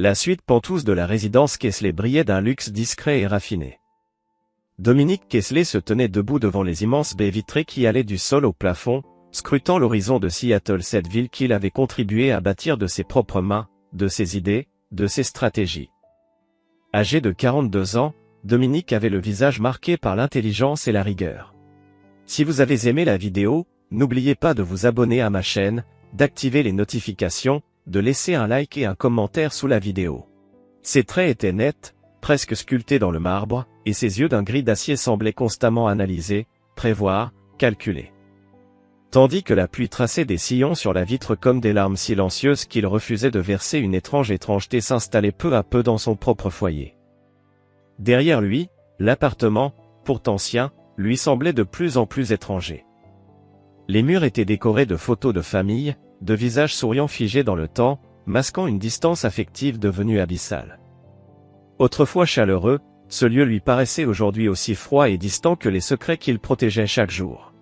La suite pentouse de la résidence Kessler brillait d'un luxe discret et raffiné. Dominique Kessler se tenait debout devant les immenses baies vitrées qui allaient du sol au plafond, scrutant l'horizon de Seattle, cette ville qu'il avait contribué à bâtir de ses propres mains, de ses idées, de ses stratégies. Âgé de 42 ans, Dominique avait le visage marqué par l'intelligence et la rigueur. Si vous avez aimé la vidéo, n'oubliez pas de vous abonner à ma chaîne, d'activer les notifications, de laisser un like et un commentaire sous la vidéo. Ses traits étaient nets, presque sculptés dans le marbre, et ses yeux d'un gris d'acier semblaient constamment analyser, prévoir, calculer. Tandis que la pluie traçait des sillons sur la vitre comme des larmes silencieuses qu'il refusait de verser, une étrange étrangeté s'installait peu à peu dans son propre foyer. Derrière lui, l'appartement, pourtant sien, lui semblait de plus en plus étranger. Les murs étaient décorés de photos de famille, de visages souriants figés dans le temps, masquant une distance affective devenue abyssale. Autrefois chaleureux, ce lieu lui paraissait aujourd'hui aussi froid et distant que les secrets qu'il protégeait chaque jour.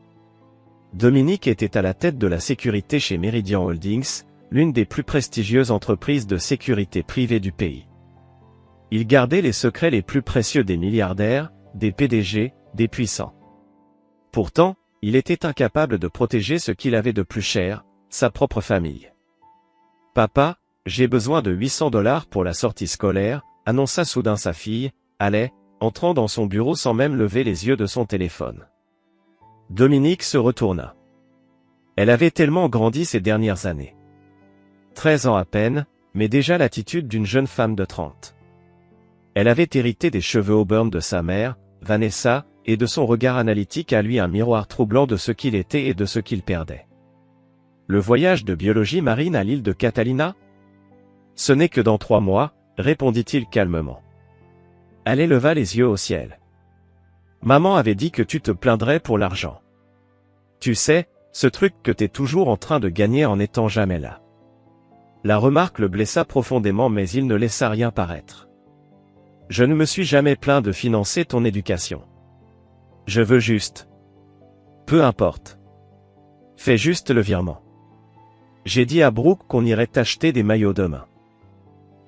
Dominique était à la tête de la sécurité chez Meridian Holdings, l'une des plus prestigieuses entreprises de sécurité privée du pays. Il gardait les secrets les plus précieux des milliardaires, des PDG, des puissants. Pourtant, il était incapable de protéger ce qu'il avait de plus cher, sa propre famille. « Papa, j'ai besoin de 800 $ pour la sortie scolaire », annonça soudain sa fille, allait, entrant dans son bureau sans même lever les yeux de son téléphone. Dominique se retourna. Elle avait tellement grandi ces dernières années. 13 ans à peine, mais déjà l'attitude d'une jeune femme de 30. Elle avait hérité des cheveux auburn de sa mère, Vanessa, et de son regard analytique à lui un miroir troublant de ce qu'il était et de ce qu'il perdait. Le voyage de biologie marine à l'île de Catalina? Ce n'est que dans 3 mois, répondit-il calmement. Elle éleva les yeux au ciel. Maman avait dit que tu te plaindrais pour l'argent. Tu sais, ce truc que t'es toujours en train de gagner en n'étant jamais là. La remarque le blessa profondément, mais il ne laissa rien paraître. Je ne me suis jamais plaint de financer ton éducation. Je veux juste. Peu importe. Fais juste le virement. J'ai dit à Brooke qu'on irait t'acheter des maillots demain.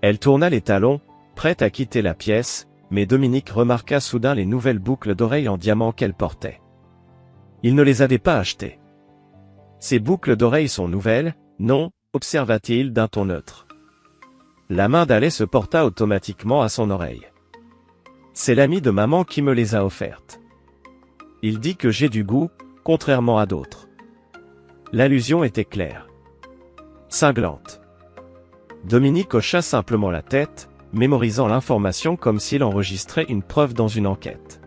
Elle tourna les talons, prête à quitter la pièce, mais Dominique remarqua soudain les nouvelles boucles d'oreilles en diamant qu'elle portait. Il ne les avait pas achetées. Ces boucles d'oreilles sont nouvelles, non, observa-t-il d'un ton neutre. La main d'Alès se porta automatiquement à son oreille. C'est l'ami de maman qui me les a offertes. Il dit que j'ai du goût, contrairement à d'autres. L'allusion était claire. Cinglante. Dominique hocha simplement la tête, mémorisant l'information comme s'il enregistrait une preuve dans une enquête.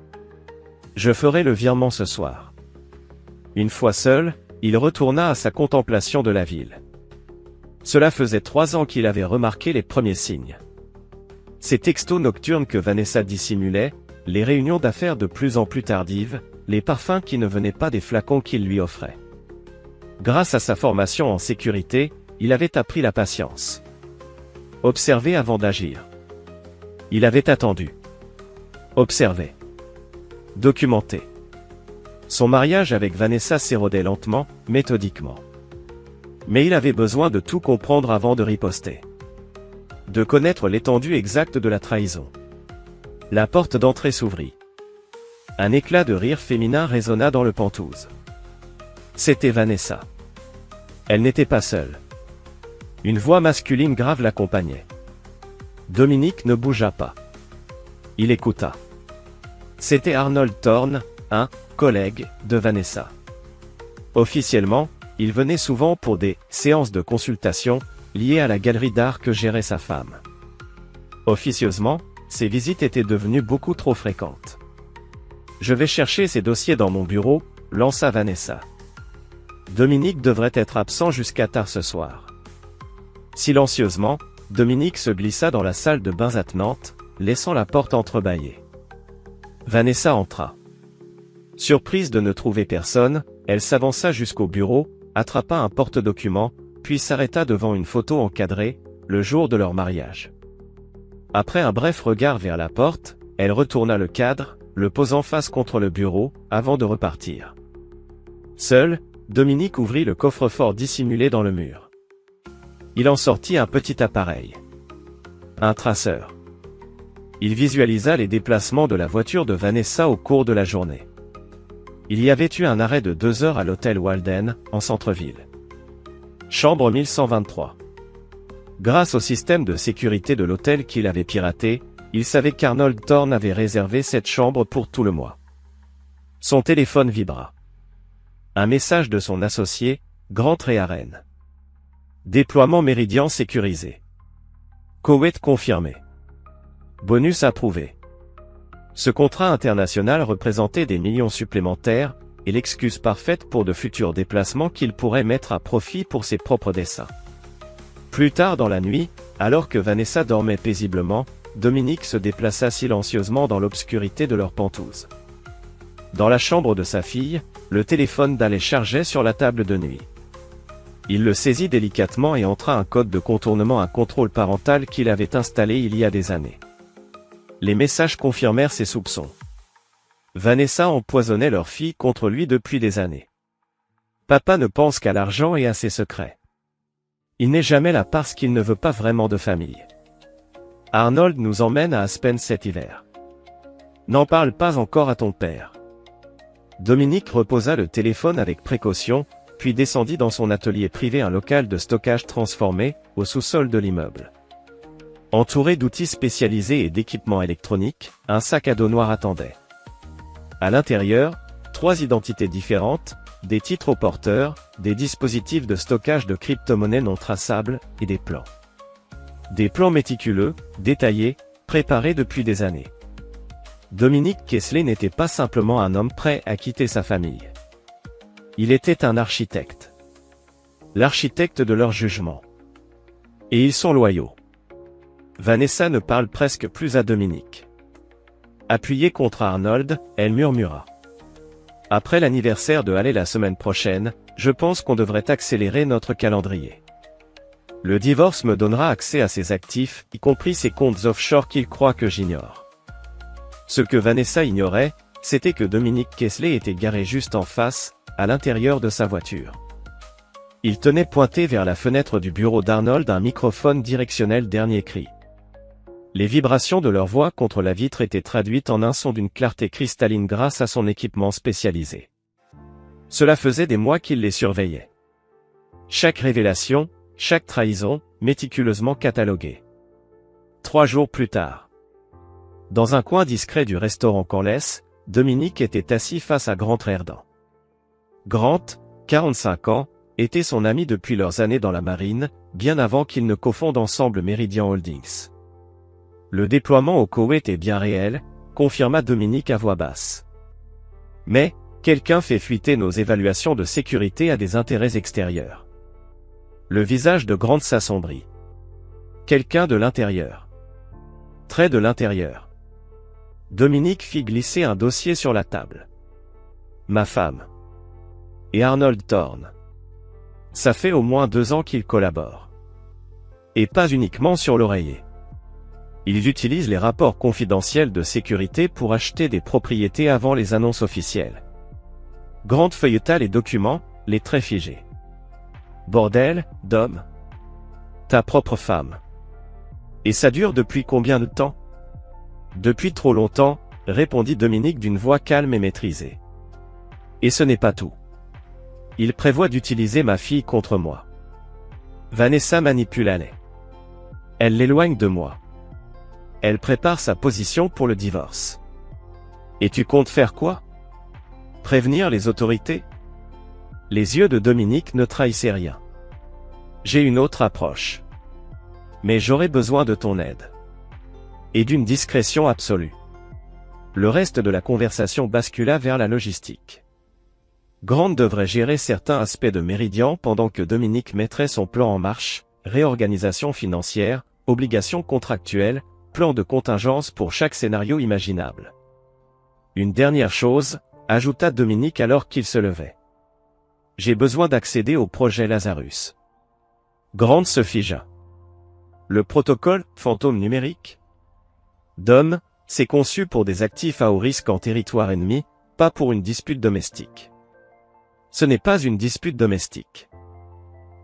Je ferai le virement ce soir. Une fois seul, il retourna à sa contemplation de la ville. Cela faisait 3 ans qu'il avait remarqué les premiers signes. Ces textos nocturnes que Vanessa dissimulait, les réunions d'affaires de plus en plus tardives, les parfums qui ne venaient pas des flacons qu'il lui offrait. Grâce à sa formation en sécurité, il avait appris la patience. Observer avant d'agir. Il avait attendu. Observer. Documenter. Son mariage avec Vanessa s'érodait lentement, méthodiquement. Mais il avait besoin de tout comprendre avant de riposter. De connaître l'étendue exacte de la trahison. La porte d'entrée s'ouvrit. Un éclat de rire féminin résonna dans le pentouse. C'était Vanessa. Elle n'était pas seule. Une voix masculine grave l'accompagnait. Dominique ne bougea pas. Il écouta. C'était Arnold Thorne, un collègue de Vanessa. Officiellement, il venait souvent pour des séances de consultation liées à la galerie d'art que gérait sa femme. Officieusement, ces visites étaient devenues beaucoup trop fréquentes. Je vais chercher ces dossiers dans mon bureau, lança Vanessa. Dominique devrait être absent jusqu'à tard ce soir. Silencieusement, Dominique se glissa dans la salle de bains attenante, laissant la porte entrebâillée. Vanessa entra. Surprise de ne trouver personne, elle s'avança jusqu'au bureau, attrapa un porte-documents, puis s'arrêta devant une photo encadrée, le jour de leur mariage. Après un bref regard vers la porte, elle retourna le cadre, le posant face contre le bureau, avant de repartir. Seul, Dominique ouvrit le coffre-fort dissimulé dans le mur. Il en sortit un petit appareil. un traceur. Il visualisa les déplacements de la voiture de Vanessa au cours de la journée. Il y avait eu un arrêt de 2 heures à l'hôtel Walden, en centre-ville. Chambre 1123. Grâce au système de sécurité de l'hôtel qu'il avait piraté, il savait qu'Arnold Thorne avait réservé cette chambre pour tout le mois. Son téléphone vibra. Un message de son associé, Grant Rearen. Déploiement Méridien sécurisé. Koweït confirmé. Bonus approuvé. Ce contrat international représentait des millions supplémentaires, et l'excuse parfaite pour de futurs déplacements qu'il pourrait mettre à profit pour ses propres desseins. Plus tard dans la nuit, alors que Vanessa dormait paisiblement, Dominique se déplaça silencieusement dans l'obscurité de leur pentouse. Dans la chambre de sa fille, le téléphone d'Alec chargeait sur la table de nuit. Il le saisit délicatement et entra un code de contournement à contrôle parental qu'il avait installé il y a des années. Les messages confirmèrent ses soupçons. Vanessa empoisonnait leur fille contre lui depuis des années. Papa ne pense qu'à l'argent et à ses secrets. Il n'est jamais là parce qu'il ne veut pas vraiment de famille. Arnold nous emmène à Aspen cet hiver. N'en parle pas encore à ton père. Dominique reposa le téléphone avec précaution, puis descendit dans son atelier privé, un local de stockage transformé, au sous-sol de l'immeuble. Entouré d'outils spécialisés et d'équipements électroniques, un sac à dos noir attendait. À l'intérieur, 3 identités différentes, des titres au porteur, des dispositifs de stockage de crypto-monnaies non traçables, et des plans. Des plans méticuleux, détaillés, préparés depuis des années. Dominique Kessler n'était pas simplement un homme prêt à quitter sa famille. Il était un architecte. L'architecte de leur jugement. Et ils sont loyaux. Vanessa ne parle presque plus à Dominique. Appuyée contre Arnold, elle murmura. Après l'anniversaire de Haley la semaine prochaine, je pense qu'on devrait accélérer notre calendrier. Le divorce me donnera accès à ses actifs, y compris ses comptes offshore qu'il croit que j'ignore. Ce que Vanessa ignorait, c'était que Dominique Kessler était garé juste en face, à l'intérieur de sa voiture. Il tenait pointé vers la fenêtre du bureau d'Arnold un microphone directionnel dernier cri. Les vibrations de leur voix contre la vitre étaient traduites en un son d'une clarté cristalline grâce à son équipement spécialisé. Cela faisait des mois qu'il les surveillait. Chaque révélation, chaque trahison, méticuleusement cataloguée. 3 jours plus tard. Dans un coin discret du restaurant Corless, Dominique était assis face à Grant Rearen. Grant, 45 ans, était son ami depuis leurs années dans la marine, bien avant qu'ils ne cofondent ensemble Meridian Holdings. Le déploiement au Koweït est bien réel, confirma Dominique à voix basse. Mais, quelqu'un fait fuiter nos évaluations de sécurité à des intérêts extérieurs. Le visage de Grant s'assombrit. Quelqu'un de l'intérieur. Très de l'intérieur. Dominique fit glisser un dossier sur la table. Ma femme. Et Arnold Thorne. Ça fait au moins 2 ans qu'ils collaborent. Et pas uniquement sur l'oreiller. Ils utilisent les rapports confidentiels de sécurité pour acheter des propriétés avant les annonces officielles. Grant feuilleta les documents, les traits figés. Bordel, Dom. Ta propre femme. Et ça dure depuis combien de temps? Depuis trop longtemps, répondit Dominique d'une voix calme et maîtrisée. Et ce n'est pas tout. Il prévoit d'utiliser ma fille contre moi. Vanessa manipule Haley. Elle l'éloigne de moi. Elle prépare sa position pour le divorce. Et tu comptes faire quoi? Prévenir les autorités? Les yeux de Dominique ne trahissaient rien. J'ai une autre approche. Mais j'aurai besoin de ton aide. Et d'une discrétion absolue. Le reste de la conversation bascula vers la logistique. Grant devrait gérer certains aspects de Meridian pendant que Dominique mettrait son plan en marche, réorganisation financière, obligations contractuelles, plan de contingence pour chaque scénario imaginable. Une dernière chose, ajouta Dominique alors qu'il se levait. J'ai besoin d'accéder au projet Lazarus. Grant se figea. Le protocole, fantôme numérique? Dom, c'est conçu pour des actifs à haut risque en territoire ennemi, pas pour une dispute domestique. Ce n'est pas une dispute domestique.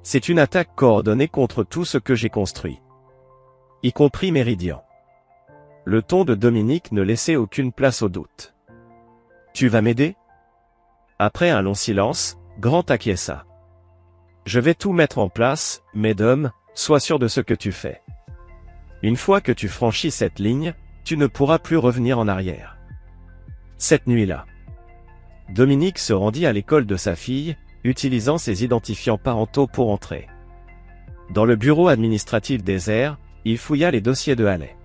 C'est une attaque coordonnée contre tout ce que j'ai construit. y compris Méridian. Le ton de Dominique ne laissait aucune place au doute. « Tu vas m'aider » Après un long silence, Grant acquiesça. « Je vais tout mettre en place, mesdames, sois sûr de ce que tu fais. Une fois que tu franchis cette ligne, tu ne pourras plus revenir en arrière. » Cette nuit-là, Dominique se rendit à l'école de sa fille, utilisant ses identifiants parentaux pour entrer. Dans le bureau administratif désert, il fouilla les dossiers de Haley.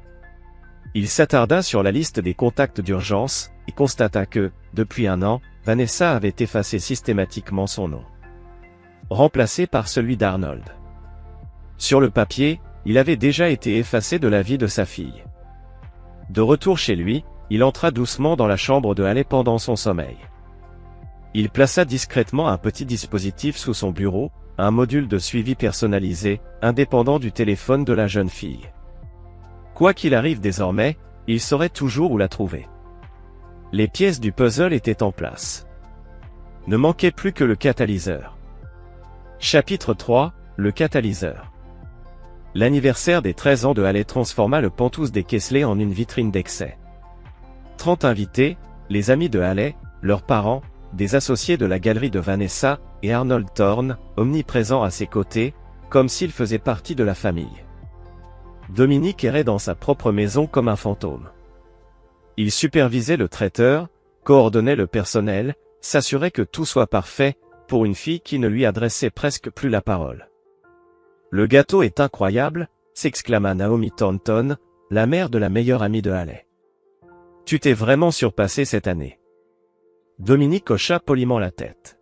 Il s'attarda sur la liste des contacts d'urgence et constata que, depuis 1 an, Vanessa avait effacé systématiquement son nom, remplacé par celui d'Arnold. Sur le papier, il avait déjà été effacé de la vie de sa fille. De retour chez lui, il entra doucement dans la chambre de Haley pendant son sommeil. Il plaça discrètement un petit dispositif sous son bureau, un module de suivi personnalisé, indépendant du téléphone de la jeune fille. Quoi qu'il arrive désormais, il saurait toujours où la trouver. Les pièces du puzzle étaient en place. Ne manquait plus que le catalyseur. Chapitre 3, le catalyseur. L'anniversaire des 13 ans de Haley transforma le Penthouse des Kessler en une vitrine d'excès. 30 invités, les amis de Haley, leurs parents, des associés de la galerie de Vanessa, et Arnold Thorne, omniprésent à ses côtés, comme s'il faisait partie de la famille. Dominique errait dans sa propre maison comme un fantôme. Il supervisait le traiteur, coordonnait le personnel, s'assurait que tout soit parfait, pour une fille qui ne lui adressait presque plus la parole. « Le gâteau est incroyable », s'exclama Naomi Thornton, la mère de la meilleure amie de Haley. « Tu t'es vraiment surpassé cette année. » Dominique hocha poliment la tête.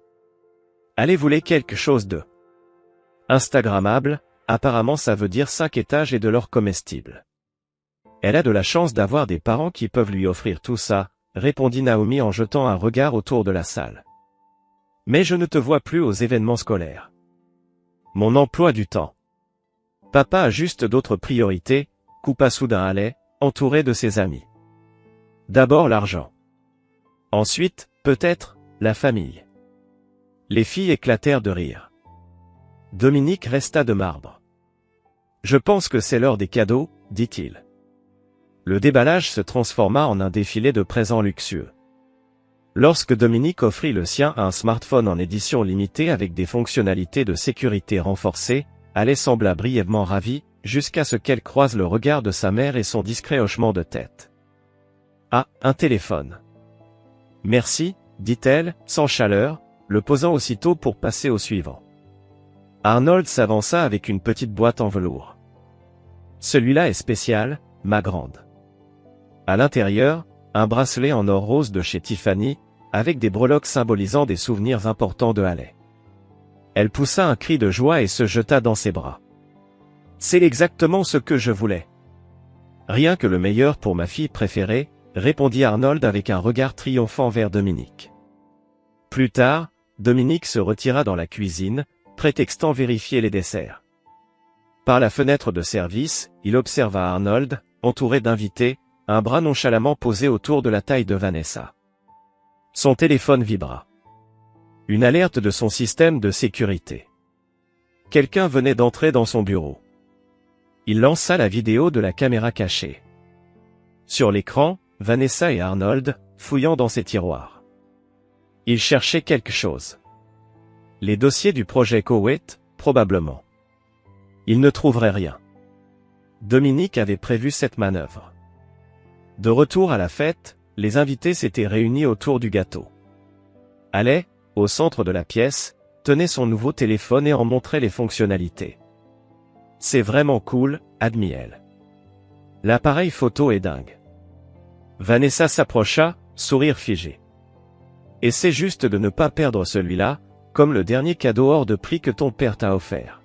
Haley voulait quelque chose de instagrammable, apparemment ça veut dire 5 étages et de l'or comestible. Elle a de la chance d'avoir des parents qui peuvent lui offrir tout ça, répondit Naomi en jetant un regard autour de la salle. Mais je ne te vois plus aux événements scolaires. Mon emploi du temps. Papa a juste d'autres priorités, coupa soudain Haley, entouré de ses amis. D'abord l'argent. Ensuite, peut-être, la famille. Les filles éclatèrent de rire. Dominique resta de marbre. Je pense que c'est l'heure des cadeaux, dit-il. Le déballage se transforma en un défilé de présents luxueux. Lorsque Dominique offrit le sien à un smartphone en édition limitée avec des fonctionnalités de sécurité renforcées, Haley sembla brièvement ravie, jusqu'à ce qu'elle croise le regard de sa mère et son discret hochement de tête. Ah, un téléphone. Merci, dit-elle, sans chaleur, le posant aussitôt pour passer au suivant. Arnold s'avança avec une petite boîte en velours. Celui-là est spécial, ma grande. À l'intérieur, un bracelet en or rose de chez Tiffany, avec des breloques symbolisant des souvenirs importants de Haley. Elle poussa un cri de joie et se jeta dans ses bras. C'est exactement ce que je voulais. Rien que le meilleur pour ma fille préférée, répondit Arnold avec un regard triomphant vers Dominique. Plus tard, Dominique se retira dans la cuisine, prétextant vérifier les desserts. Par la fenêtre de service, il observa Arnold, entouré d'invités, un bras nonchalamment posé autour de la taille de Vanessa. Son téléphone vibra. Une alerte de son système de sécurité. Quelqu'un venait d'entrer dans son bureau. Il lança la vidéo de la caméra cachée. Sur l'écran, Vanessa et Arnold, fouillant dans ses tiroirs. Ils cherchaient quelque chose. Les dossiers du projet Koweït, probablement. Ils ne trouveraient rien. Dominique avait prévu cette manœuvre. De retour à la fête, les invités s'étaient réunis autour du gâteau. Haley, au centre de la pièce, tenait son nouveau téléphone et en montrait les fonctionnalités. C'est vraiment cool, admit-elle. L'appareil photo est dingue. Vanessa s'approcha, sourire figé. Essaie juste de ne pas perdre celui-là, comme le dernier cadeau hors de prix que ton père t'a offert.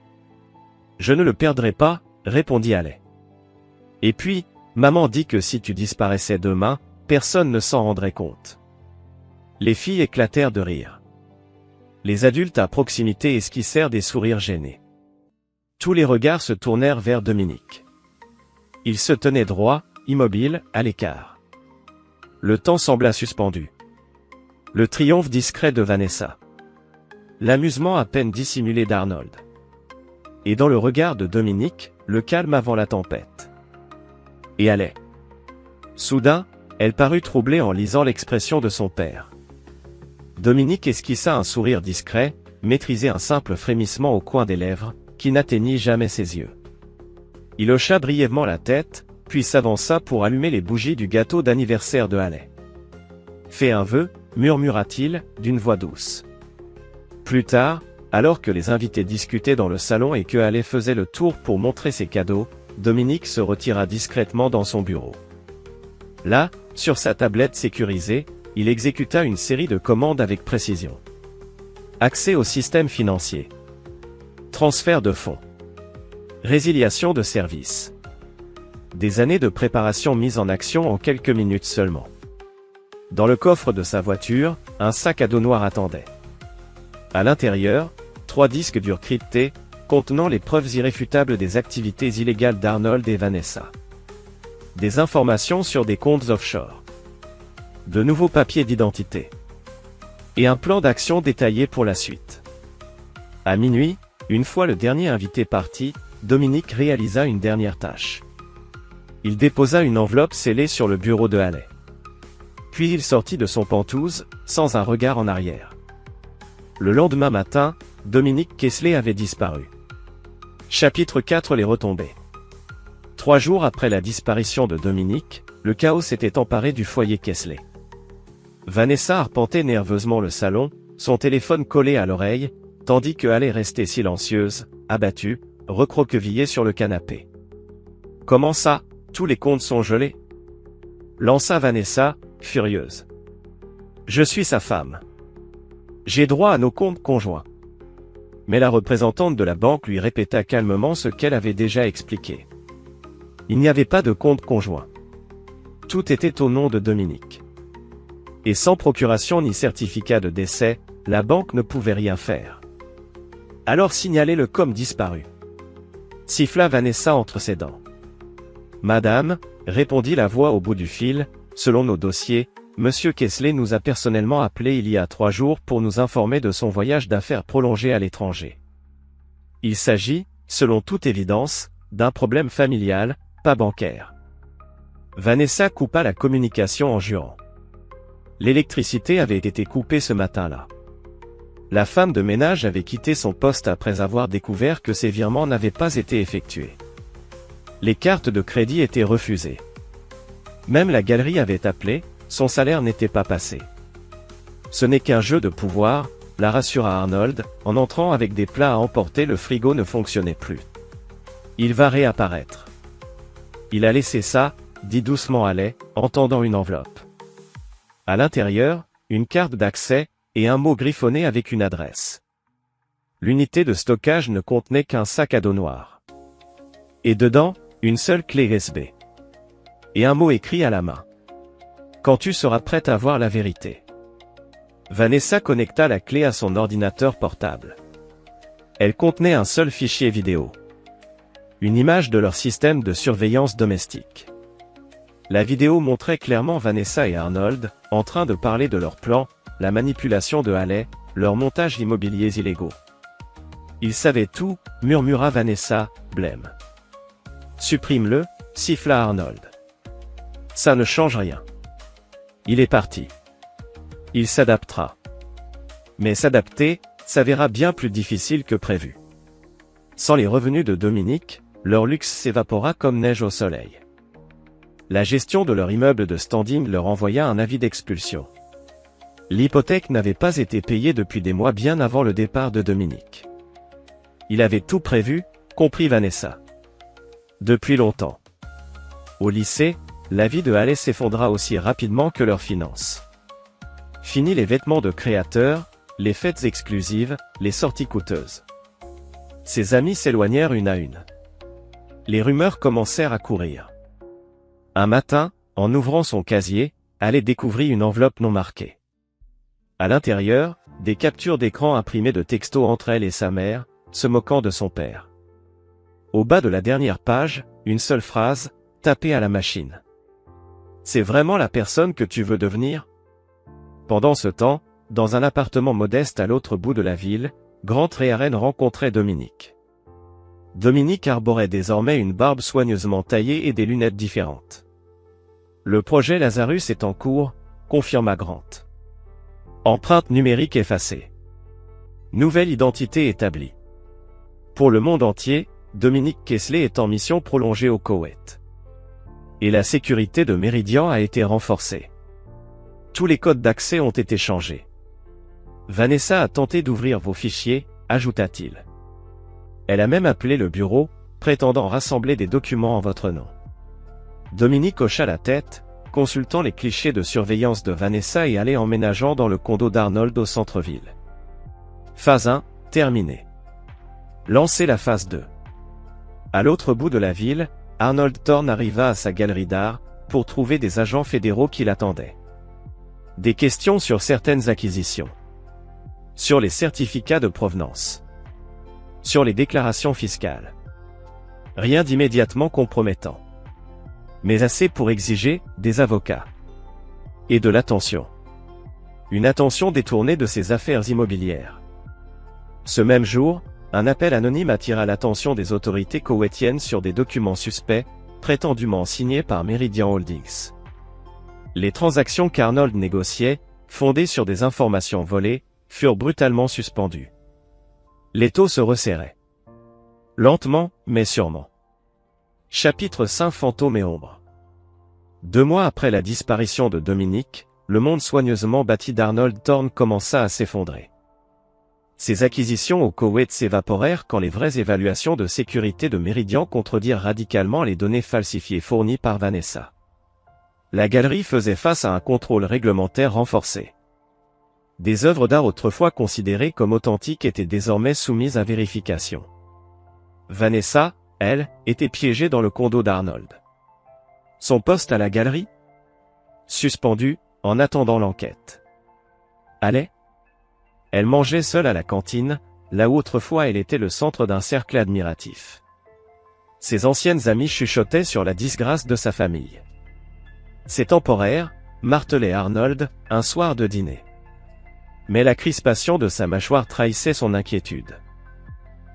Je ne le perdrai pas, répondit Haley. Et puis, maman dit que si tu disparaissais demain, personne ne s'en rendrait compte. Les filles éclatèrent de rire. Les adultes à proximité esquissèrent des sourires gênés. Tous les regards se tournèrent vers Dominique. Il se tenait droit, immobile, à l'écart. Le temps sembla suspendu. Le triomphe discret de Vanessa. L'amusement à peine dissimulé d'Arnold. Et dans le regard de Dominique, le calme avant la tempête. Et allait. Soudain, elle parut troublée en lisant l'expression de son père. Dominique esquissa un sourire discret, maîtrisait un simple frémissement au coin des lèvres, qui n'atteignit jamais ses yeux. Il hocha brièvement la tête, puis s'avança pour allumer les bougies du gâteau d'anniversaire de Haley. « Fais un vœu, murmura-t-il, d'une voix douce. Plus tard, alors que les invités discutaient dans le salon et que Haley faisait le tour pour montrer ses cadeaux, Dominique se retira discrètement dans son bureau. Là, sur sa tablette sécurisée, il exécuta une série de commandes avec précision. Accès au système financier. Transfert de fonds. Résiliation de services. Des années de préparation mises en action en quelques minutes seulement. Dans le coffre de sa voiture, un sac à dos noir attendait. À l'intérieur, 3 disques durs cryptés, contenant les preuves irréfutables des activités illégales d'Arnold et Vanessa. Des informations sur des comptes offshore. De nouveaux papiers d'identité. Et un plan d'action détaillé pour la suite. À minuit, une fois le dernier invité parti, Dominique réalisa une dernière tâche. Il déposa une enveloppe scellée sur le bureau de Haley. Puis il sortit de son pantouse, sans un regard en arrière. Le lendemain matin, Dominique Kessler avait disparu. Chapitre 4 Les retombées. 3 jours après la disparition de Dominique, le chaos s'était emparé du foyer Kessler. Vanessa arpentait nerveusement le salon, son téléphone collé à l'oreille, tandis que Haley restait silencieuse, abattue, recroquevillée sur le canapé. « Comment ça, tous les comptes sont gelés ?» lança Vanessa, furieuse. « Je suis sa femme. J'ai droit à nos comptes conjoints. » Mais la représentante de la banque lui répéta calmement ce qu'elle avait déjà expliqué. Il n'y avait pas de compte conjoint. Tout était au nom de Dominique. Et sans procuration ni certificat de décès, la banque ne pouvait rien faire. Alors signalez-le comme disparu. Siffla Vanessa entre ses dents. Madame, répondit la voix au bout du fil, selon nos dossiers, Monsieur Kessler nous a personnellement appelé il y a 3 jours pour nous informer de son voyage d'affaires prolongé à l'étranger. Il s'agit, selon toute évidence, d'un problème familial, pas bancaire. Vanessa coupa la communication en jurant. L'électricité avait été coupée ce matin-là. La femme de ménage avait quitté son poste après avoir découvert que ses virements n'avaient pas été effectués. Les cartes de crédit étaient refusées. Même la galerie avait appelé, son salaire n'était pas passé. Ce n'est qu'un jeu de pouvoir, la rassura Arnold, en entrant avec des plats à emporter. Le frigo ne fonctionnait plus. Il va réapparaître. Il a laissé ça, dit doucement Haley, en tendant une enveloppe. À l'intérieur, une carte d'accès, et un mot griffonné avec une adresse. L'unité de stockage ne contenait qu'un sac à dos noir. Et dedans, une seule clé USB. Et un mot écrit à la main. Quand tu seras prête à voir la vérité. Vanessa connecta la clé à son ordinateur portable. Elle contenait un seul fichier vidéo. Une image de leur système de surveillance domestique. La vidéo montrait clairement Vanessa et Arnold, en train de parler de leur plan, la manipulation de Haley, leurs montages immobiliers illégaux. Ils savaient tout, murmura Vanessa, blême. Supprime-le, siffla Arnold. Ça ne change rien. Il est parti. Il s'adaptera. Mais s'adapter, s'avéra bien plus difficile que prévu. Sans les revenus de Dominique, leur luxe s'évapora comme neige au soleil. La gestion de leur immeuble de standing leur envoya un avis d'expulsion. L'hypothèque n'avait pas été payée depuis des mois bien avant le départ de Dominique. Il avait tout prévu, comprit Vanessa. Depuis longtemps. Au lycée, la vie de Haley s'effondra aussi rapidement que leurs finances. Fini les vêtements de créateurs, les fêtes exclusives, les sorties coûteuses. Ses amis s'éloignèrent une à une. Les rumeurs commencèrent à courir. Un matin, en ouvrant son casier, Haley découvrit une enveloppe non marquée. À l'intérieur, des captures d'écran imprimées de textos entre elle et sa mère, se moquant de son père. Au bas de la dernière page, une seule phrase, tapée à la machine. « C'est vraiment la personne que tu veux devenir ?» Pendant ce temps, dans un appartement modeste à l'autre bout de la ville, Grant Rearen rencontrait Dominique. Dominique arborait désormais une barbe soigneusement taillée et des lunettes différentes. Le projet Lazarus est en cours, confirma Grant. Empreinte numérique effacée. Nouvelle identité établie. Pour le monde entier, Dominique Kessler est en mission prolongée au Koweït. Et la sécurité de Meridian a été renforcée. Tous les codes d'accès ont été changés. Vanessa a tenté d'ouvrir vos fichiers, ajouta-t-il. Elle a même appelé le bureau, prétendant rassembler des documents en votre nom. Dominique hocha la tête, consultant les clichés de surveillance de Vanessa et allait emménageant dans le condo d'Arnold au centre-ville. Phase 1, terminée. Lancez la phase 2. À l'autre bout de la ville, Arnold Thorne arriva à sa galerie d'art, pour trouver des agents fédéraux qui l'attendaient. Des questions sur certaines acquisitions. Sur les certificats de provenance. Sur les déclarations fiscales. Rien d'immédiatement compromettant. Mais assez pour exiger des avocats. Et de l'attention. Une attention détournée de ses affaires immobilières. Ce même jour, un appel anonyme attira l'attention des autorités koweïtiennes sur des documents suspects, prétendument signés par Meridian Holdings. Les transactions qu'Arnold négociait, fondées sur des informations volées, furent brutalement suspendues. L'étau se resserrait. Lentement, mais sûrement. Chapitre 5 Fantômes et ombres. 2 mois après la disparition de Dominique, le monde soigneusement bâti d'Arnold Thorne commença à s'effondrer. Ses acquisitions au Koweït s'évaporèrent quand les vraies évaluations de sécurité de Meridian contredirent radicalement les données falsifiées fournies par Vanessa. La galerie faisait face à un contrôle réglementaire renforcé. Des œuvres d'art autrefois considérées comme authentiques étaient désormais soumises à vérification. Vanessa, elle, était piégée dans le condo d'Arnold. Son poste à la galerie? Suspendu, en attendant l'enquête. Allait? Elle mangeait seule à la cantine, là où autrefois elle était le centre d'un cercle admiratif. Ses anciennes amies chuchotaient sur la disgrâce de sa famille. C'est temporaire, martelait Arnold, un soir de dîner. Mais la crispation de sa mâchoire trahissait son inquiétude.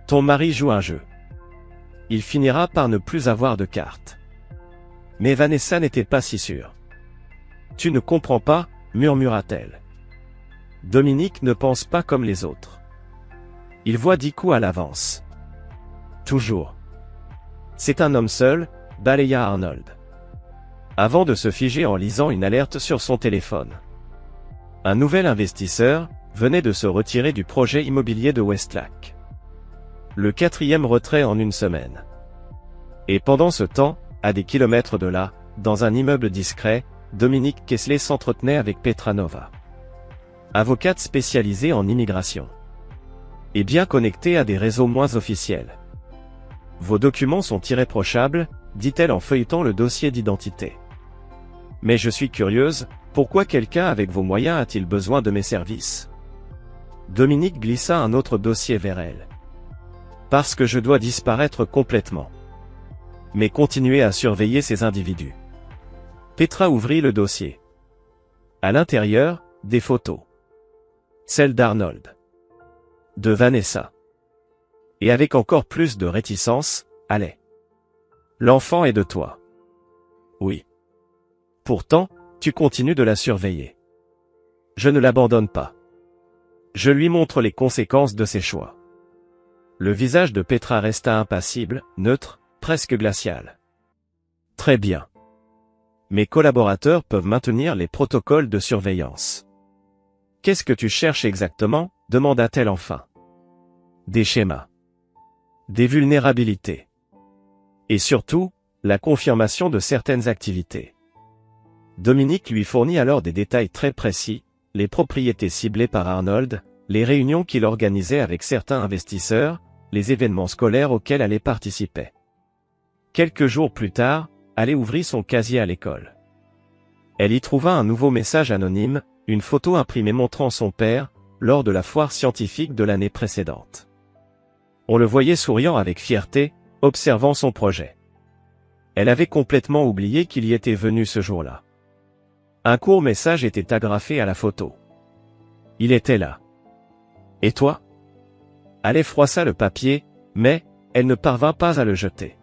Ton mari joue un jeu. Il finira par ne plus avoir de cartes. Mais Vanessa n'était pas si sûre. Tu ne comprends pas, murmura-t-elle. Dominique ne pense pas comme les autres. Il voit 10 coups à l'avance. Toujours. C'est un homme seul, balaya Arnold. Avant de se figer en lisant une alerte sur son téléphone. Un nouvel investisseur venait de se retirer du projet immobilier de Westlac. Le 4e retrait en une semaine. Et pendant ce temps, à des kilomètres de là, dans un immeuble discret, Dominique Kessler s'entretenait avec Petra Nova. Avocate spécialisée en immigration. Et bien connectée à des réseaux moins officiels. Vos documents sont irréprochables, dit-elle en feuilletant le dossier d'identité. Mais je suis curieuse, pourquoi quelqu'un avec vos moyens a-t-il besoin de mes services? Dominique glissa un autre dossier vers elle. Parce que je dois disparaître complètement. Mais continuez à surveiller ces individus. Petra ouvrit le dossier. À l'intérieur, des photos. Celles d'Arnold. De Vanessa. Et avec encore plus de réticence, allez. L'enfant est de toi. Oui. Pourtant, tu continues de la surveiller. Je ne l'abandonne pas. Je lui montre les conséquences de ses choix. Le visage de Petra resta impassible, neutre, presque glacial. Très bien. Mes collaborateurs peuvent maintenir les protocoles de surveillance. Qu'est-ce que tu cherches exactement? Demanda-t-elle enfin. Des schémas. Des vulnérabilités. Et surtout, la confirmation de certaines activités. Dominique lui fournit alors des détails très précis, les propriétés ciblées par Arnold, les réunions qu'il organisait avec certains investisseurs, les événements scolaires auxquels elle participait. Quelques jours plus tard, elle ouvrit son casier à l'école. Elle y trouva un nouveau message anonyme, une photo imprimée montrant son père, lors de la foire scientifique de l'année précédente. On le voyait souriant avec fierté, observant son projet. Elle avait complètement oublié qu'il y était venu ce jour-là. Un court message était agrafé à la photo. Il était là. Et toi? Elle froissa le papier, mais, elle ne parvint pas à le jeter.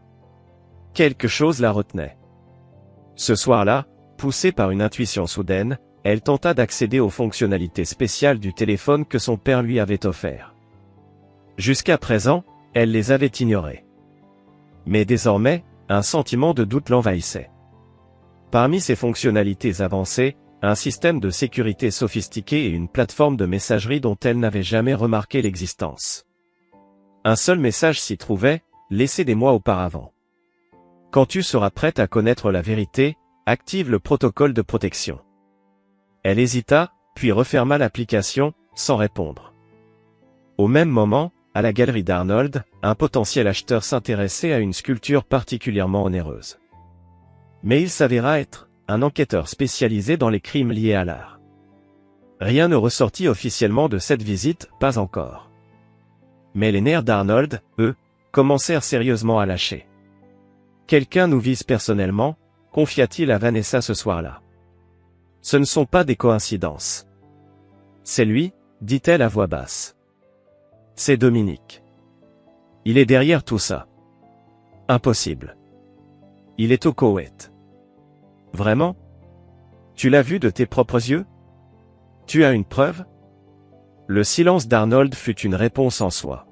Quelque chose la retenait. Ce soir-là, poussée par une intuition soudaine, elle tenta d'accéder aux fonctionnalités spéciales du téléphone que son père lui avait offert. Jusqu'à présent, elle les avait ignorées. Mais désormais, un sentiment de doute l'envahissait. Parmi ces fonctionnalités avancées, un système de sécurité sophistiqué et une plateforme de messagerie dont elle n'avait jamais remarqué l'existence. Un seul message s'y trouvait, laissé des mois auparavant. Quand tu seras prête à connaître la vérité, active le protocole de protection. Elle hésita, puis referma l'application, sans répondre. Au même moment, à la galerie d'Arnold, un potentiel acheteur s'intéressait à une sculpture particulièrement onéreuse. Mais il s'avéra être un enquêteur spécialisé dans les crimes liés à l'art. Rien ne ressortit officiellement de cette visite, pas encore. Mais les nerfs d'Arnold, eux, commencèrent sérieusement à lâcher. « Quelqu'un nous vise personnellement », confia-t-il à Vanessa ce soir-là. « Ce ne sont pas des coïncidences. »« C'est lui », dit-elle à voix basse. « C'est Dominique. Il est derrière tout ça. »« Impossible. Il est au Koweït. »« Vraiment ? Tu l'as vu de tes propres yeux ? Tu as une preuve ? » Le silence d'Arnold fut une réponse en soi.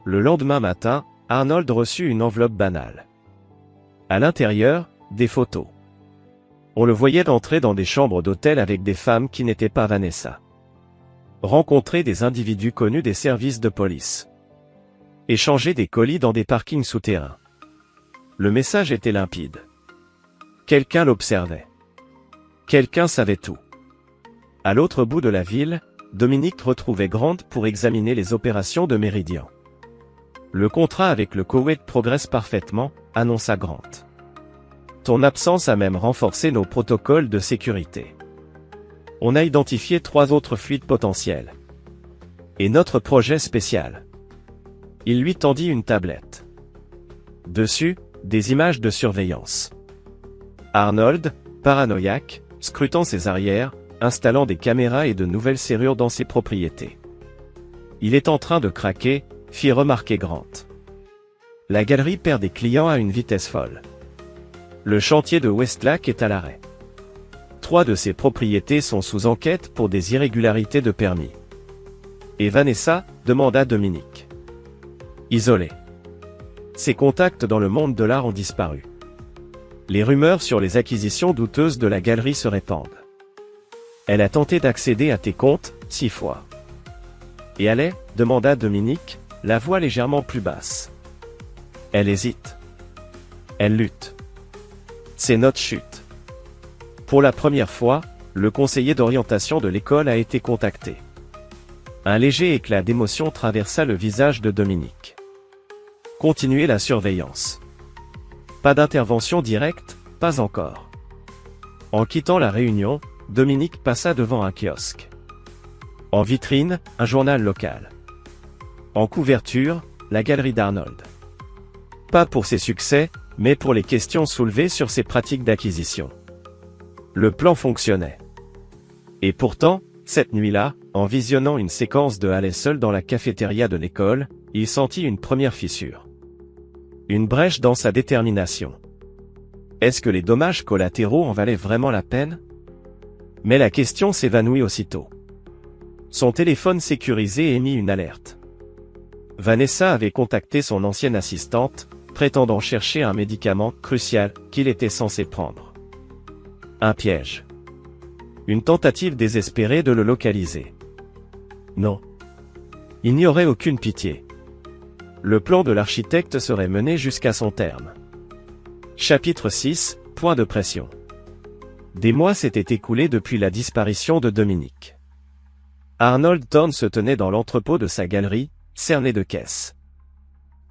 Le lendemain matin, Arnold reçut une enveloppe banale. À l'intérieur, des photos. On le voyait entrer dans des chambres d'hôtel avec des femmes qui n'étaient pas Vanessa. Rencontrer des individus connus des services de police. Échanger des colis dans des parkings souterrains. Le message était limpide. Quelqu'un l'observait. Quelqu'un savait tout. À l'autre bout de la ville, Dominique retrouvait Grant pour examiner les opérations de Meridian. Le contrat avec le Koweït progresse parfaitement, annonça Grant. Ton absence a même renforcé nos protocoles de sécurité. On a identifié 3 autres fuites potentielles. Et notre projet spécial. Il lui tendit une tablette. Dessus, des images de surveillance. Arnold, paranoïaque, scrutant ses arrières, installant des caméras et de nouvelles serrures dans ses propriétés. Il est en train de craquer, fit remarquer Grant. La galerie perd des clients à une vitesse folle. Le chantier de Westlake est à l'arrêt. 3 de ses propriétés sont sous enquête pour des irrégularités de permis. Et Vanessa, demanda Dominique. Isolée. Ses contacts dans le monde de l'art ont disparu. Les rumeurs sur les acquisitions douteuses de la galerie se répandent. Elle a tenté d'accéder à tes comptes, 6 fois. Et elle est, demanda Dominique, la voix légèrement plus basse. Elle hésite. Elle lutte. C'est notre chute. Pour la première fois, le conseiller d'orientation de l'école a été contacté. Un léger éclat d'émotion traversa le visage de Dominique. Continuez la surveillance. Pas d'intervention directe, pas encore. En quittant la réunion, Dominique passa devant un kiosque. En vitrine, un journal local. En couverture, la galerie d'Arnold. Pas pour ses succès, mais pour les questions soulevées sur ses pratiques d'acquisition. Le plan fonctionnait. Et pourtant, cette nuit-là, en visionnant une séquence de Halley seul dans la cafétéria de l'école, il sentit une première fissure. Une brèche dans sa détermination. Est-ce que les dommages collatéraux en valaient vraiment la peine ? Mais la question s'évanouit aussitôt. Son téléphone sécurisé émit une alerte. Vanessa avait contacté son ancienne assistante, prétendant chercher un médicament crucial qu'il était censé prendre. Un piège. Une tentative désespérée de le localiser. Non. Il n'y aurait aucune pitié. Le plan de l'architecte serait mené jusqu'à son terme. Chapitre 6, point de pression. Des mois s'étaient écoulés depuis la disparition de Dominique. Arnold Thorne se tenait dans l'entrepôt de sa galerie, cerné de caisses.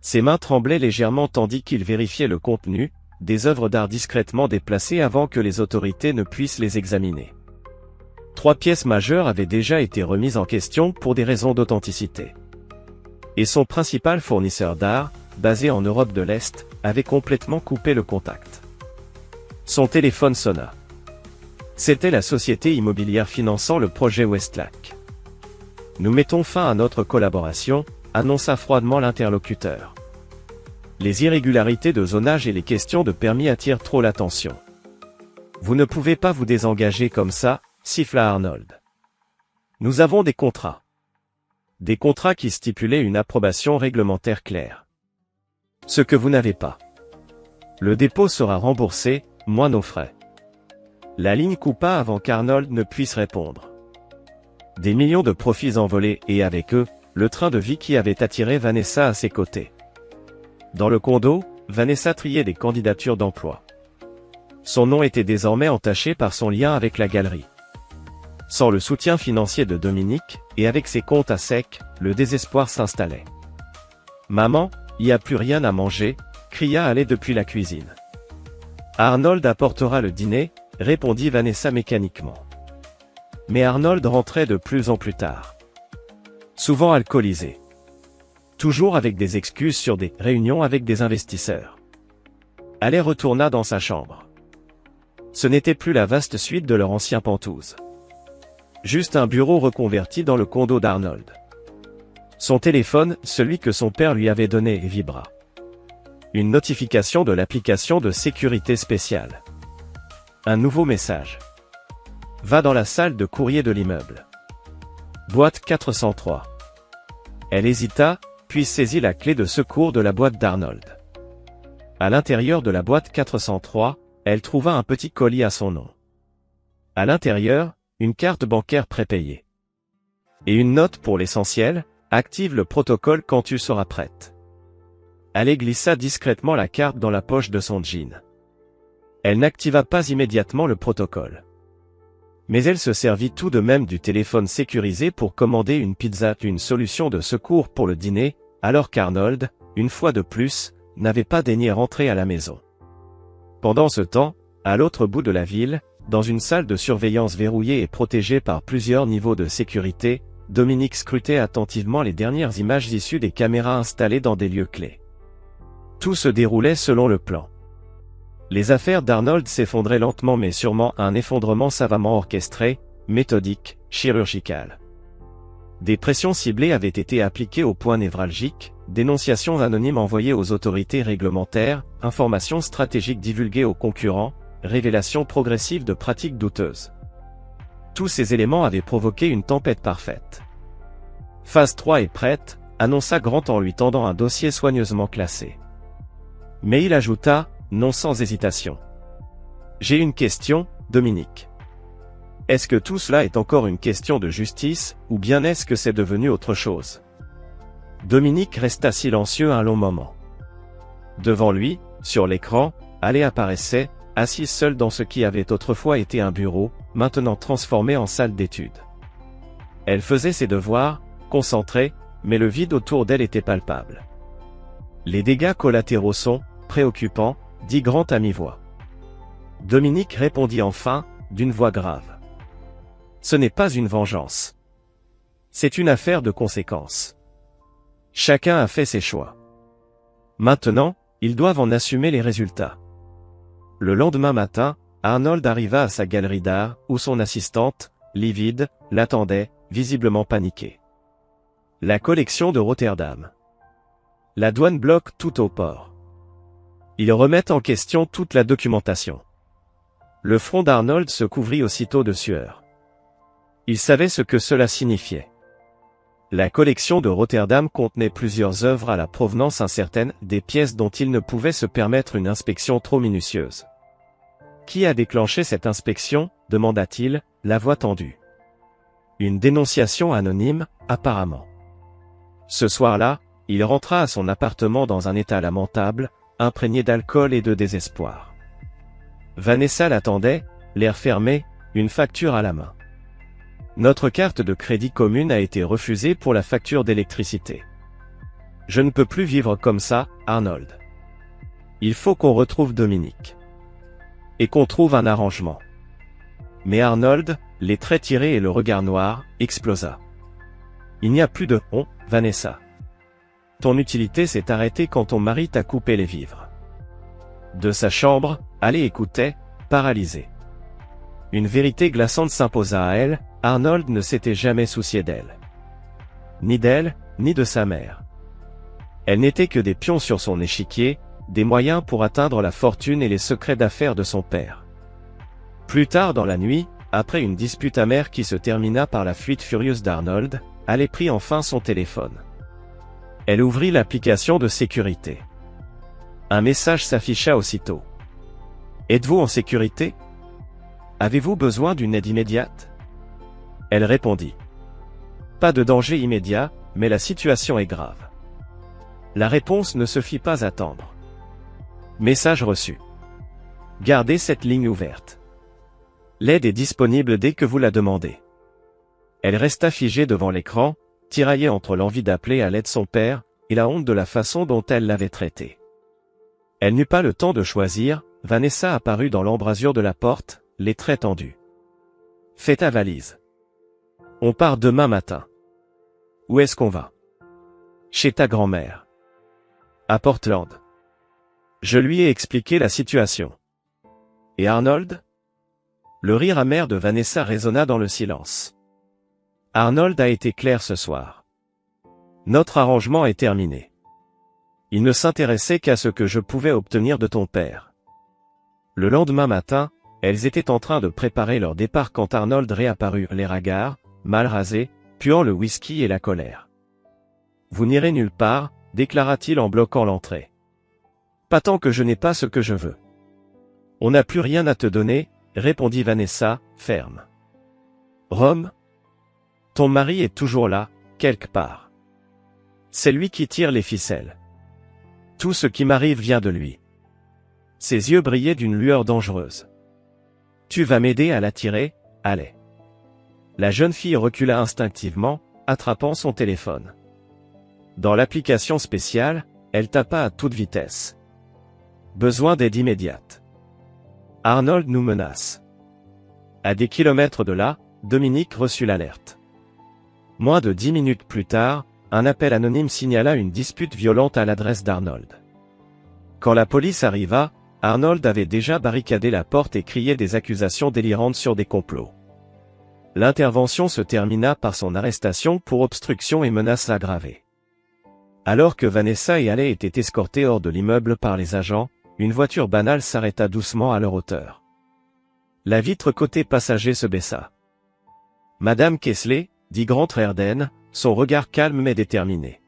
Ses mains tremblaient légèrement tandis qu'il vérifiait le contenu, des œuvres d'art discrètement déplacées avant que les autorités ne puissent les examiner. 3 pièces majeures avaient déjà été remises en question pour des raisons d'authenticité. Et son principal fournisseur d'art, basé en Europe de l'Est, avait complètement coupé le contact. Son téléphone sonna. C'était la société immobilière finançant le projet Westlake. Nous mettons fin à notre collaboration, annonça froidement l'interlocuteur. Les irrégularités de zonage et les questions de permis attirent trop l'attention. Vous ne pouvez pas vous désengager comme ça, siffla Arnold. Nous avons des contrats. Des contrats qui stipulaient une approbation réglementaire claire. Ce que vous n'avez pas. Le dépôt sera remboursé, moins nos frais. La ligne coupa avant qu'Arnold ne puisse répondre. Des millions de profits envolés et avec eux, le train de vie qui avait attiré Vanessa à ses côtés. Dans le condo, Vanessa triait des candidatures d'emploi. Son nom était désormais entaché par son lien avec la galerie. Sans le soutien financier de Dominique, et avec ses comptes à sec, le désespoir s'installait. « Maman, y a plus rien à manger », cria Haley depuis la cuisine. « Arnold apportera le dîner », répondit Vanessa mécaniquement. Mais Arnold rentrait de plus en plus tard. Souvent alcoolisé. Toujours avec des excuses sur des réunions avec des investisseurs. Haley retourna dans sa chambre. Ce n'était plus la vaste suite de leur ancien Penthouse. Juste un bureau reconverti dans le condo d'Arnold. Son téléphone, celui que son père lui avait donné, vibra. Une notification de l'application de sécurité spéciale. Un nouveau message. Va dans la salle de courrier de l'immeuble. Boîte 403. Elle hésita, puis saisit la clé de secours de la boîte d'Arnold. À l'intérieur de la boîte 403, elle trouva un petit colis à son nom. À l'intérieur, une carte bancaire prépayée. Et une note pour l'essentiel, active le protocole quand tu seras prête. Haley glissa discrètement la carte dans la poche de son jean. Elle n'activa pas immédiatement le protocole. Mais elle se servit tout de même du téléphone sécurisé pour commander une pizza, une solution de secours pour le dîner, alors qu'Arnold, une fois de plus, n'avait pas daigné rentrer à la maison. Pendant ce temps, à l'autre bout de la ville, dans une salle de surveillance verrouillée et protégée par plusieurs niveaux de sécurité, Dominique scrutait attentivement les dernières images issues des caméras installées dans des lieux clés. Tout se déroulait selon le plan. Les affaires d'Arnold s'effondraient lentement mais sûrement, un effondrement savamment orchestré, méthodique, chirurgical. Des pressions ciblées avaient été appliquées au point névralgique, dénonciations anonymes envoyées aux autorités réglementaires, informations stratégiques divulguées aux concurrents, révélations progressives de pratiques douteuses. Tous ces éléments avaient provoqué une tempête parfaite. Phase 3 est prête, annonça Grant en lui tendant un dossier soigneusement classé. Mais il ajouta, non sans hésitation. J'ai une question, Dominique. Est-ce que tout cela est encore une question de justice, ou bien est-ce que c'est devenu autre chose? Dominique resta silencieux un long moment. Devant lui, sur l'écran, Haley apparaissait, assise seule dans ce qui avait autrefois été un bureau, maintenant transformé en salle d'études. Elle faisait ses devoirs, concentrée, mais le vide autour d'elle était palpable. Les dégâts collatéraux sont préoccupants, dit Grant à mi-voix. Dominique répondit enfin, d'une voix grave. Ce n'est pas une vengeance. C'est une affaire de conséquences. Chacun a fait ses choix. Maintenant, ils doivent en assumer les résultats. Le lendemain matin, Arnold arriva à sa galerie d'art, où son assistante, livide, l'attendait, visiblement paniquée. La collection de Rotterdam. La douane bloque tout au port. Ils remettent en question toute la documentation. Le front d'Arnold se couvrit aussitôt de sueur. Il savait ce que cela signifiait. La collection de Rotterdam contenait plusieurs œuvres à la provenance incertaine, des pièces dont il ne pouvait se permettre une inspection trop minutieuse. Qui a déclenché cette inspection, demanda-t-il, la voix tendue. Une dénonciation anonyme, apparemment. Ce soir-là, il rentra à son appartement dans un état lamentable, imprégné d'alcool et de désespoir. Vanessa l'attendait, l'air fermé, une facture à la main. Notre carte de crédit commune a été refusée pour la facture d'électricité. Je ne peux plus vivre comme ça, Arnold. Il faut qu'on retrouve Dominique. Et qu'on trouve un arrangement. Mais Arnold, les traits tirés et le regard noir, explosa. Il n'y a plus de « on », Vanessa. Ton utilité s'est arrêtée quand ton mari t'a coupé les vivres. De sa chambre, Haley écoutait, paralysée. Une vérité glaçante s'imposa à elle, Arnold ne s'était jamais soucié d'elle. Ni d'elle, ni de sa mère. Elles n'étaient que des pions sur son échiquier, des moyens pour atteindre la fortune et les secrets d'affaires de son père. Plus tard dans la nuit, après une dispute amère qui se termina par la fuite furieuse d'Arnold, Haley prit enfin son téléphone. Elle ouvrit l'application de sécurité. Un message s'afficha aussitôt. « Êtes-vous en sécurité? Avez-vous besoin d'une aide immédiate ?» Elle répondit. « Pas de danger immédiat, mais la situation est grave. » La réponse ne se fit pas attendre. Message reçu. Gardez cette ligne ouverte. L'aide est disponible dès que vous la demandez. Elle resta figée devant l'écran, tiraillée entre l'envie d'appeler à l'aide son père, et la honte de la façon dont elle l'avait traité. Elle n'eut pas le temps de choisir, Vanessa apparut dans l'embrasure de la porte, les traits tendus. « Fais ta valise. On part demain matin. »« Où est-ce qu'on va ?»« Chez ta grand-mère. »« À Portland. » Je lui ai expliqué la situation. « Et Arnold ?» Le rire amer de Vanessa résonna dans le silence. « Arnold a été clair ce soir. Notre arrangement est terminé. Il ne s'intéressait qu'à ce que je pouvais obtenir de ton père. » Le lendemain matin, elles étaient en train de préparer leur départ quand Arnold réapparut, l'air hagard, mal rasé, puant le whisky et la colère. « Vous n'irez nulle part, déclara-t-il en bloquant l'entrée. « Pas tant que je n'ai pas ce que je veux. »« On n'a plus rien à te donner, » répondit Vanessa, ferme. « Rome ? Ton mari est toujours là, quelque part. C'est lui qui tire les ficelles. Tout ce qui m'arrive vient de lui. » Ses yeux brillaient d'une lueur dangereuse. « Tu vas m'aider à l'attirer, allez. » La jeune fille recula instinctivement, attrapant son téléphone. Dans l'application spéciale, elle tapa à toute vitesse. « Besoin d'aide immédiate. Arnold nous menace. » À des kilomètres de là, Dominique reçut l'alerte. Moins de 10 minutes plus tard, un appel anonyme signala une dispute violente à l'adresse d'Arnold. Quand la police arriva, Arnold avait déjà barricadé la porte et criait des accusations délirantes sur des complots. L'intervention se termina par son arrestation pour obstruction et menaces aggravées. Alors que Vanessa et Haley étaient escortés hors de l'immeuble par les agents, une voiture banale s'arrêta doucement à leur hauteur. La vitre côté passager se baissa. « Madame Kessler, » dit Grant Reardon, son regard calme mais déterminé.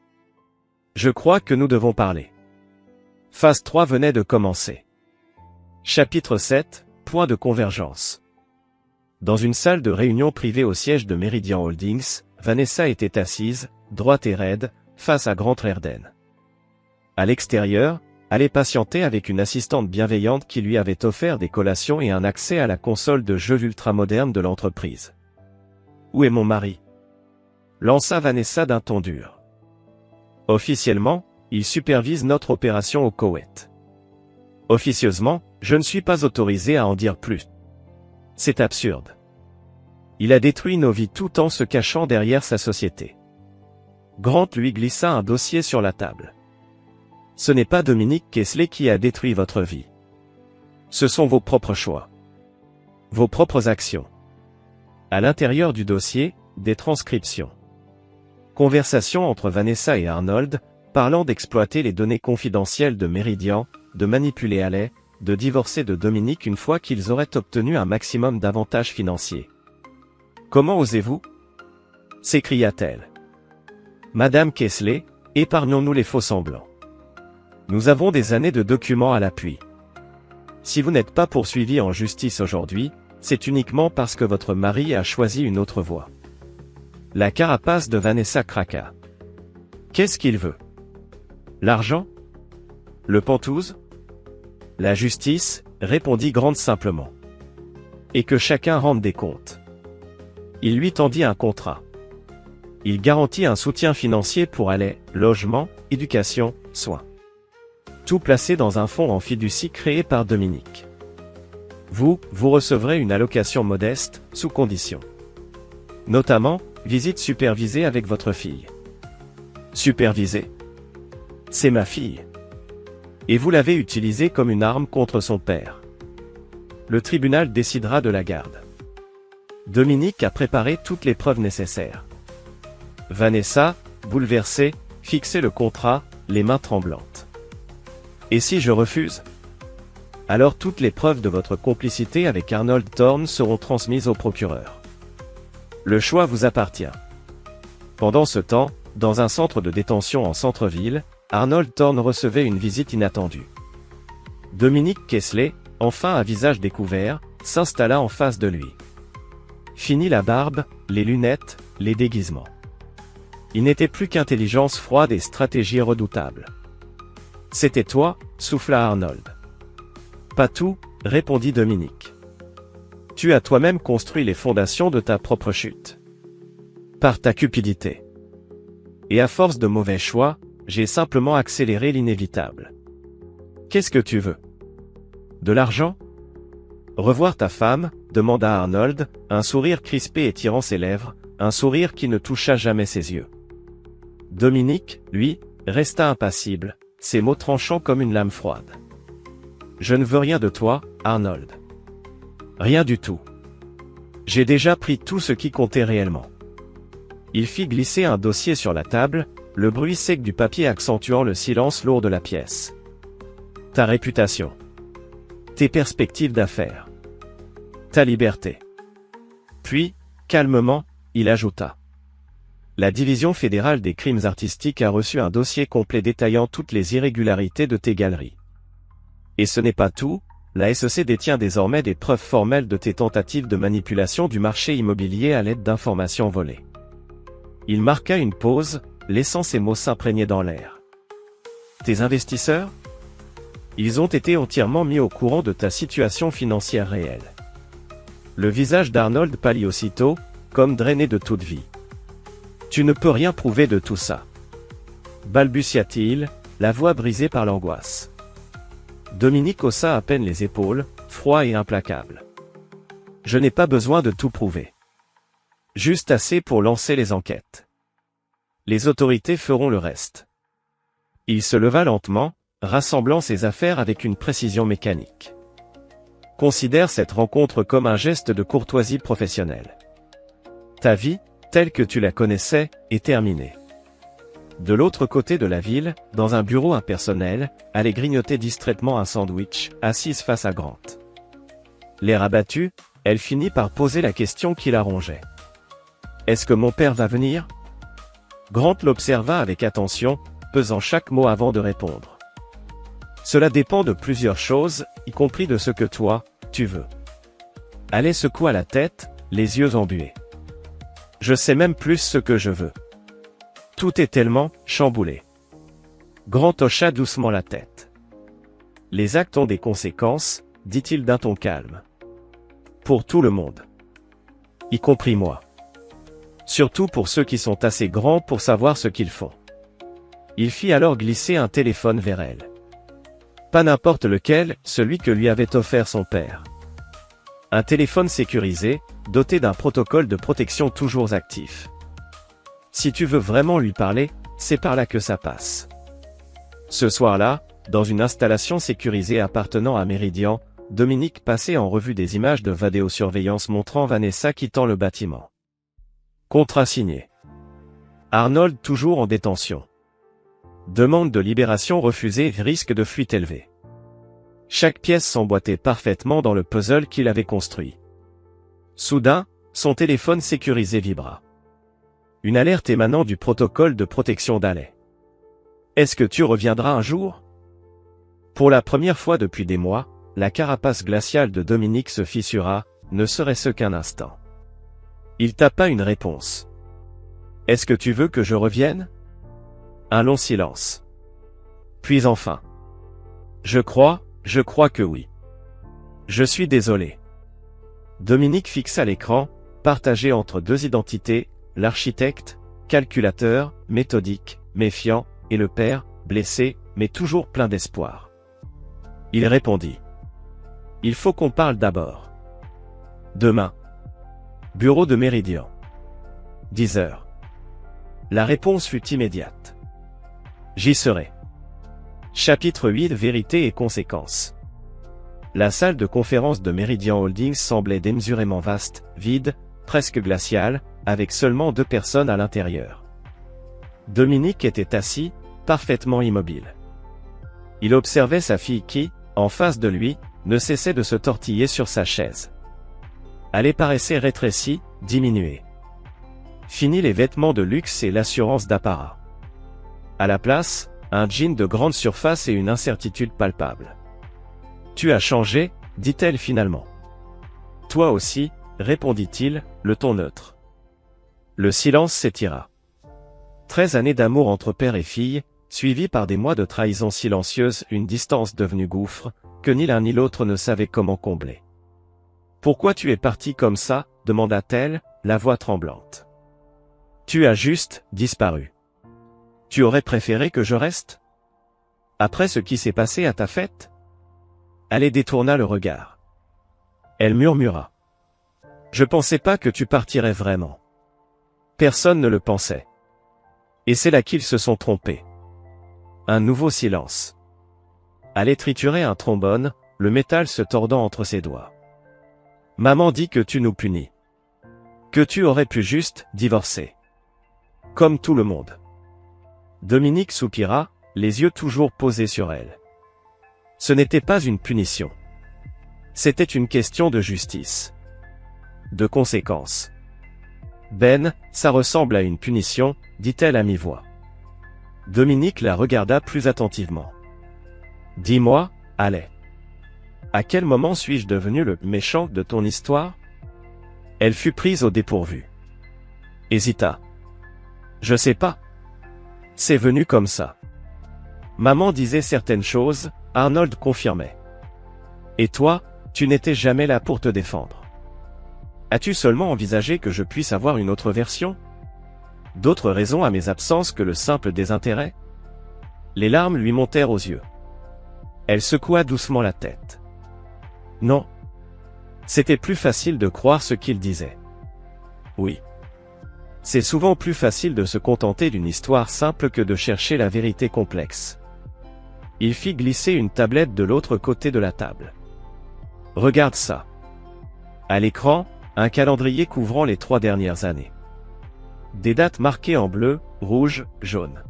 « Je crois que nous devons parler. » Phase 3 venait de commencer. Chapitre 7, point de convergence. Dans une salle de réunion privée au siège de Meridian Holdings, Vanessa était assise, droite et raide, face à Grant Reardon. À l'extérieur, Haley patientait avec une assistante bienveillante qui lui avait offert des collations et un accès à la console de jeux ultramoderne de l'entreprise. « Où est mon mari ?» lança Vanessa d'un ton dur. « Officiellement, il supervise notre opération au Koweït. Officieusement, je ne suis pas autorisé à en dire plus. C'est absurde. Il a détruit nos vies tout en se cachant derrière sa société. » Grant lui glissa un dossier sur la table. « Ce n'est pas Dominique Kessler qui a détruit votre vie. Ce sont vos propres choix. Vos propres actions. » À l'intérieur du dossier, des transcriptions. Conversation entre Vanessa et Arnold, parlant d'exploiter les données confidentielles de Meridian, de manipuler Haley, de divorcer de Dominique une fois qu'ils auraient obtenu un maximum d'avantages financiers. « Comment osez-vous » s'écria-t-elle. « Madame Kessler, épargnons-nous les faux-semblants. Nous avons des années de documents à l'appui. Si vous n'êtes pas poursuivi en justice aujourd'hui, c'est uniquement parce que votre mari a choisi une autre voie. » La carapace de Vanessa craqua. Qu'est-ce qu'il veut? L'argent? Le pantouse? La justice, répondit Grant simplement. Et que chacun rende des comptes. Il lui tendit un contrat. Il garantit un soutien financier pour Haley, logement, éducation, soins. Tout placé dans un fonds en fiducie créé par Dominique. Vous recevrez une allocation modeste, sous condition. Notamment, visite supervisée avec votre fille. Supervisée? C'est ma fille. Et vous l'avez utilisée comme une arme contre son père. Le tribunal décidera de la garde. Dominique a préparé toutes les preuves nécessaires. Vanessa, bouleversée, fixait le contrat, les mains tremblantes. Et si je refuse? Alors toutes les preuves de votre complicité avec Arnold Thorne seront transmises au procureur. Le choix vous appartient. Pendant ce temps, dans un centre de détention en centre-ville, Arnold Thorne recevait une visite inattendue. Dominic Kessler, enfin à visage découvert, s'installa en face de lui. Fini la barbe, les lunettes, les déguisements. Il n'était plus qu'intelligence froide et stratégie redoutable. « C'était toi » souffla Arnold. « Pas tout » répondit Dominic. « Tu as toi-même construit les fondations de ta propre chute. Par ta cupidité. Et à force de mauvais choix, j'ai simplement accéléré l'inévitable. Qu'est-ce que tu veux? De l'argent? Revoir ta femme, demanda Arnold, un sourire crispé étirant ses lèvres, un sourire qui ne toucha jamais ses yeux. Dominic, lui, resta impassible, ses mots tranchants comme une lame froide. Je ne veux rien de toi, Arnold. Rien du tout. J'ai déjà pris tout ce qui comptait réellement. Il fit glisser un dossier sur la table, le bruit sec du papier accentuant le silence lourd de la pièce. Ta réputation. Tes perspectives d'affaires. Ta liberté. Puis, calmement, il ajouta. La Division fédérale des crimes artistiques a reçu un dossier complet détaillant toutes les irrégularités de tes galeries. Et ce n'est pas tout, la SEC détient désormais des preuves formelles de tes tentatives de manipulation du marché immobilier à l'aide d'informations volées. Il marqua une pause, laissant ces mots s'imprégner dans l'air. Tes investisseurs? Ils ont été entièrement mis au courant de ta situation financière réelle. Le visage d'Arnold pâlit aussitôt, comme drainé de toute vie. Tu ne peux rien prouver de tout ça. Balbutia-t-il, la voix brisée par l'angoisse. Dominic haussa à peine les épaules, froid et implacable. Je n'ai pas besoin de tout prouver. Juste assez pour lancer les enquêtes. Les autorités feront le reste. Il se leva lentement, rassemblant ses affaires avec une précision mécanique. Considère cette rencontre comme un geste de courtoisie professionnelle. Ta vie, telle que tu la connaissais, est terminée. De l'autre côté de la ville, dans un bureau impersonnel, allait grignoter distraitement un sandwich, assise face à Grant. L'air abattu, elle finit par poser la question qui la rongeait. « Est-ce que mon père va venir ?» Grant l'observa avec attention, pesant chaque mot avant de répondre. « Cela dépend de plusieurs choses, y compris de ce que toi, tu veux. » Allais secoua la tête, les yeux embués. « Je sais même plus ce que je veux. Tout est tellement chamboulé. » Grant hocha doucement la tête. « Les actes ont des conséquences, dit-il d'un ton calme. Pour tout le monde. Y compris moi. Surtout pour ceux qui sont assez grands pour savoir ce qu'ils font. » Il fit alors glisser un téléphone vers elle. Pas n'importe lequel, celui que lui avait offert son père. Un téléphone sécurisé, doté d'un protocole de protection toujours actif. Si tu veux vraiment lui parler, c'est par là que ça passe. Ce soir-là, dans une installation sécurisée appartenant à Meridian, Dominic passait en revue des images de vidéosurveillance montrant Vanessa quittant le bâtiment. Contrat signé. Arnold toujours en détention. Demande de libération refusée, risque de fuite élevé. Chaque pièce s'emboîtait parfaitement dans le puzzle qu'il avait construit. Soudain, son téléphone sécurisé vibra. Une alerte émanant du protocole de protection d'Alais. « Est-ce que tu reviendras un jour ?» Pour la première fois depuis des mois, la carapace glaciale de Dominic se fissura, ne serait-ce qu'un instant. Il tapa une réponse. « Est-ce que tu veux que je revienne ?» Un long silence. Puis enfin. « Je crois que oui. Je suis désolé. » Dominic fixa l'écran, partagé entre deux identités, l'architecte, calculateur, méthodique, méfiant, et le père, blessé, mais toujours plein d'espoir. Il répondit. « Il faut qu'on parle d'abord. » Demain. Bureau de Meridian. 10 heures. La réponse fut immédiate. J'y serai. Chapitre 8 Vérité et conséquences. La salle de conférence de Meridian Holdings semblait démesurément vaste, vide, presque glaciale, avec seulement 2 personnes à l'intérieur. Dominic était assis, parfaitement immobile. Il observait sa fille qui, en face de lui, ne cessait de se tortiller sur sa chaise. Elle paraissait rétrécie, diminuée. Fini les vêtements de luxe et l'assurance d'apparat. À la place, un jean de grande surface et une incertitude palpable. « Tu as changé » dit-elle finalement. « Toi aussi » répondit-il, le ton neutre. Le silence s'étira. 13 années d'amour entre père et fille, suivies par des mois de trahison silencieuse, une distance devenue gouffre, que ni l'un ni l'autre ne savait comment combler. « Pourquoi tu es parti comme ça » demanda-t-elle, la voix tremblante. « Tu as juste disparu. Tu aurais préféré que je reste ? Après ce qui s'est passé à ta fête ?» Elle détourna le regard. Elle murmura. « Je pensais pas que tu partirais vraiment. » Personne ne le pensait. Et c'est là qu'ils se sont trompés. Un nouveau silence. Elle triturait un trombone, le métal se tordant entre ses doigts. « Maman dit que tu nous punis. Que tu aurais pu juste divorcer. Comme tout le monde. » Dominique soupira, les yeux toujours posés sur elle. Ce n'était pas une punition. C'était une question de justice. De conséquences. Ben, ça ressemble à une punition, dit-elle à mi-voix. Dominique la regarda plus attentivement. Dis-moi, allez. À quel moment suis-je devenu le méchant de ton histoire ? Elle fut prise au dépourvu. Hésita. Je sais pas. C'est venu comme ça. Maman disait certaines choses, Arnold confirmait. Et toi, tu n'étais jamais là pour te défendre. As-tu seulement envisagé que je puisse avoir une autre version ? D'autres raisons à mes absences que le simple désintérêt ? Les larmes lui montèrent aux yeux. Elle secoua doucement la tête. Non. C'était plus facile de croire ce qu'il disait. Oui. C'est souvent plus facile de se contenter d'une histoire simple que de chercher la vérité complexe. Il fit glisser une tablette de l'autre côté de la table. Regarde ça. À l'écran, un calendrier couvrant les 3 dernières années. Des dates marquées en bleu, rouge, jaune.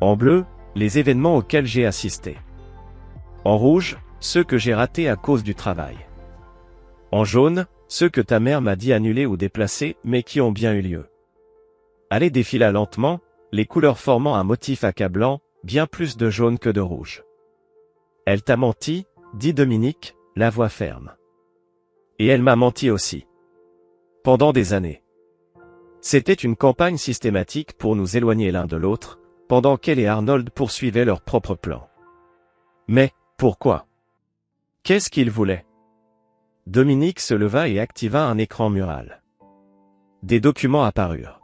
En bleu, les événements auxquels j'ai assisté. En rouge, ceux que j'ai ratés à cause du travail. En jaune, ceux que ta mère m'a dit annuler ou déplacer, mais qui ont bien eu lieu. Elle défila lentement, les couleurs formant un motif accablant, bien plus de jaune que de rouge. Elle t'a menti, dit Dominique, la voix ferme. Et elle m'a menti aussi. Pendant des années. C'était une campagne systématique pour nous éloigner l'un de l'autre, pendant qu'elle et Arnold poursuivaient leur propre plan. Mais, pourquoi ? Qu'est-ce qu'ils voulaient ? Dominique se leva et activa un écran mural. Des documents apparurent.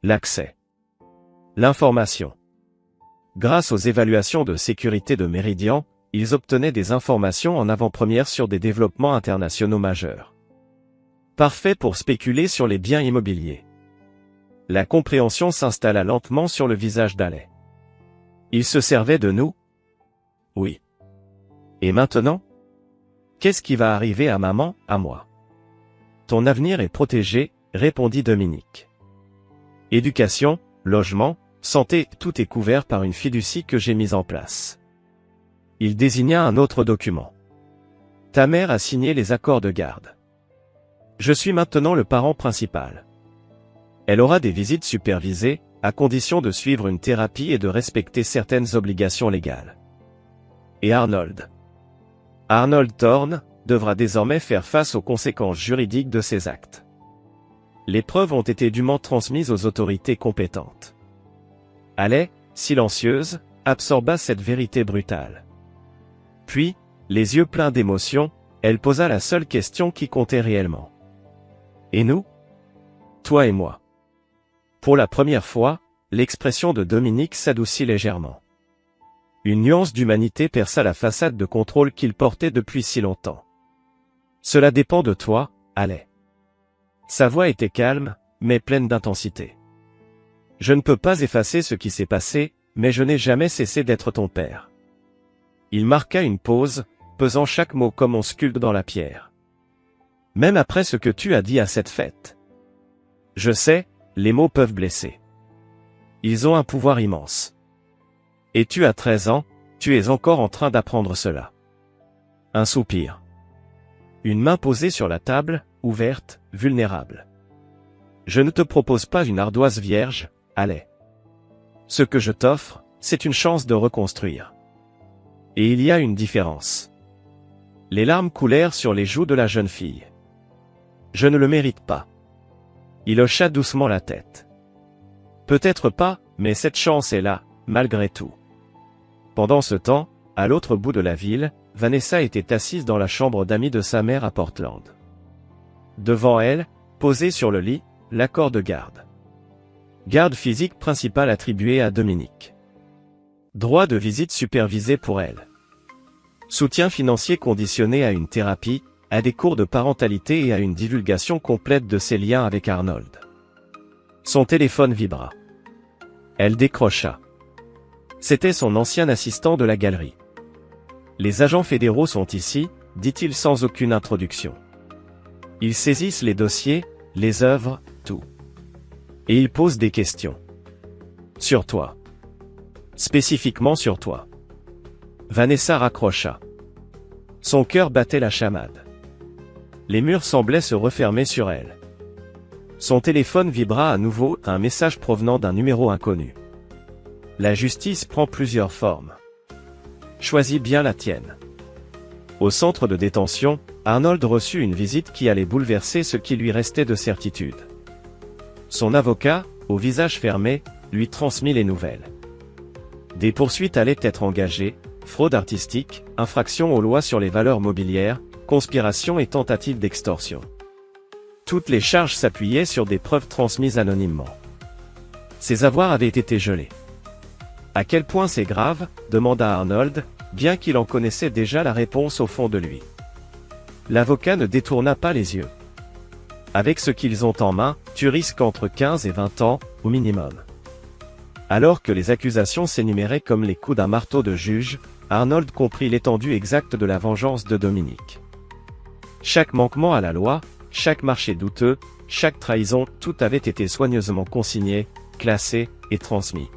L'accès. L'information. Grâce aux évaluations de sécurité de Meridian, ils obtenaient des informations en avant-première sur des développements internationaux majeurs. Parfait pour spéculer sur les biens immobiliers. La compréhension s'installa lentement sur le visage d'Alec. Il se servait de nous ? Oui. Et maintenant ? Qu'est-ce qui va arriver à maman, à moi ? Ton avenir est protégé, répondit Dominique. Éducation, logement, santé, tout est couvert par une fiducie que j'ai mise en place. Il désigna un autre document. Ta mère a signé les accords de garde. Je suis maintenant le parent principal. Elle aura des visites supervisées, à condition de suivre une thérapie et de respecter certaines obligations légales. Et Arnold Thorne devra désormais faire face aux conséquences juridiques de ses actes. Les preuves ont été dûment transmises aux autorités compétentes. Alec, silencieuse, absorba cette vérité brutale. Puis, les yeux pleins d'émotion, elle posa la seule question qui comptait réellement. Et nous ? Toi et moi. Pour la première fois, l'expression de Dominique s'adoucit légèrement. Une nuance d'humanité perça la façade de contrôle qu'il portait depuis si longtemps. Cela dépend de toi, Alec. Sa voix était calme, mais pleine d'intensité. Je ne peux pas effacer ce qui s'est passé, mais je n'ai jamais cessé d'être ton père. Il marqua une pause, pesant chaque mot comme on sculpte dans la pierre. Même après ce que tu as dit à cette fête. Je sais, les mots peuvent blesser. Ils ont un pouvoir immense. Et tu as 13 ans, tu es encore en train d'apprendre cela. Un soupir. Une main posée sur la table, ouverte, vulnérable. Je ne te propose pas une ardoise vierge, allez. Ce que je t'offre, c'est une chance de reconstruire. Et il y a une différence. Les larmes coulèrent sur les joues de la jeune fille. Je ne le mérite pas. Il hocha doucement la tête. Peut-être pas, mais cette chance est là, malgré tout. Pendant ce temps, à l'autre bout de la ville, Vanessa était assise dans la chambre d'amis de sa mère à Portland. Devant elle, posé sur le lit, l'accord de garde. Garde physique principale attribuée à Dominique. Droit de visite supervisé pour elle. Soutien financier conditionné à une thérapie, à des cours de parentalité et à une divulgation complète de ses liens avec Arnold. Son téléphone vibra. Elle décrocha. C'était son ancien assistant de la galerie. Les agents fédéraux sont ici, dit-il sans aucune introduction. Ils saisissent les dossiers, les œuvres, tout. Et ils posent des questions. Sur toi. Spécifiquement sur toi. Vanessa raccrocha. Son cœur battait la chamade. Les murs semblaient se refermer sur elle. Son téléphone vibra à nouveau, un message provenant d'un numéro inconnu. La justice prend plusieurs formes. Choisis bien la tienne. Au centre de détention, Arnold reçut une visite qui allait bouleverser ce qui lui restait de certitude. Son avocat, au visage fermé, lui transmit les nouvelles. Des poursuites allaient être engagées, fraude artistique, infraction aux lois sur les valeurs mobilières, conspiration et tentative d'extorsion. Toutes les charges s'appuyaient sur des preuves transmises anonymement. Ses avoirs avaient été gelés. À quel point c'est grave, demanda Arnold, bien qu'il en connaissait déjà la réponse au fond de lui. L'avocat ne détourna pas les yeux. Avec ce qu'ils ont en main, tu risques entre 15 et 20 ans, au minimum. Alors que les accusations s'énuméraient comme les coups d'un marteau de juge, Arnold comprit l'étendue exacte de la vengeance de Dominique. Chaque manquement à la loi, chaque marché douteux, chaque trahison, tout avait été soigneusement consigné, classé et transmis.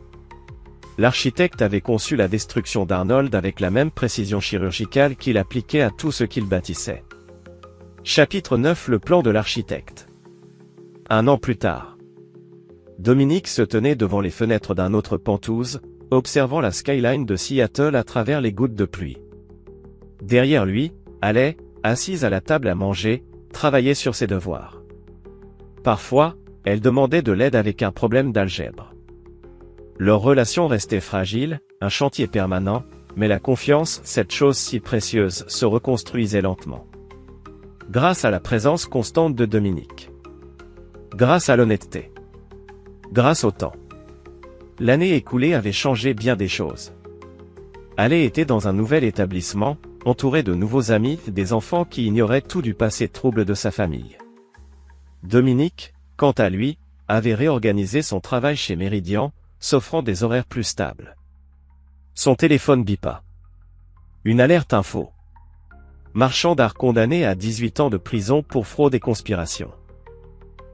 L'architecte avait conçu la destruction d'Arnold avec la même précision chirurgicale qu'il appliquait à tout ce qu'il bâtissait. Chapitre 9. Le plan de l'architecte. 1 an plus tard. Dominique se tenait devant les fenêtres d'un autre penthouse, observant la skyline de Seattle à travers les gouttes de pluie. Derrière lui, Haley, assise à la table à manger, travaillait sur ses devoirs. Parfois, elle demandait de l'aide avec un problème d'algèbre. Leur relation restait fragile, un chantier permanent, mais la confiance, cette chose si précieuse, se reconstruisait lentement. Grâce à la présence constante de Dominique. Grâce à l'honnêteté. Grâce au temps. L'année écoulée avait changé bien des choses. Haley était dans un nouvel établissement, entouré de nouveaux amis, des enfants qui ignoraient tout du passé trouble de sa famille. Dominique, quant à lui, avait réorganisé son travail chez Meridian, s'offrant des horaires plus stables. Son téléphone bipa. Une alerte info. Marchand d'art condamné à 18 ans de prison pour fraude et conspiration.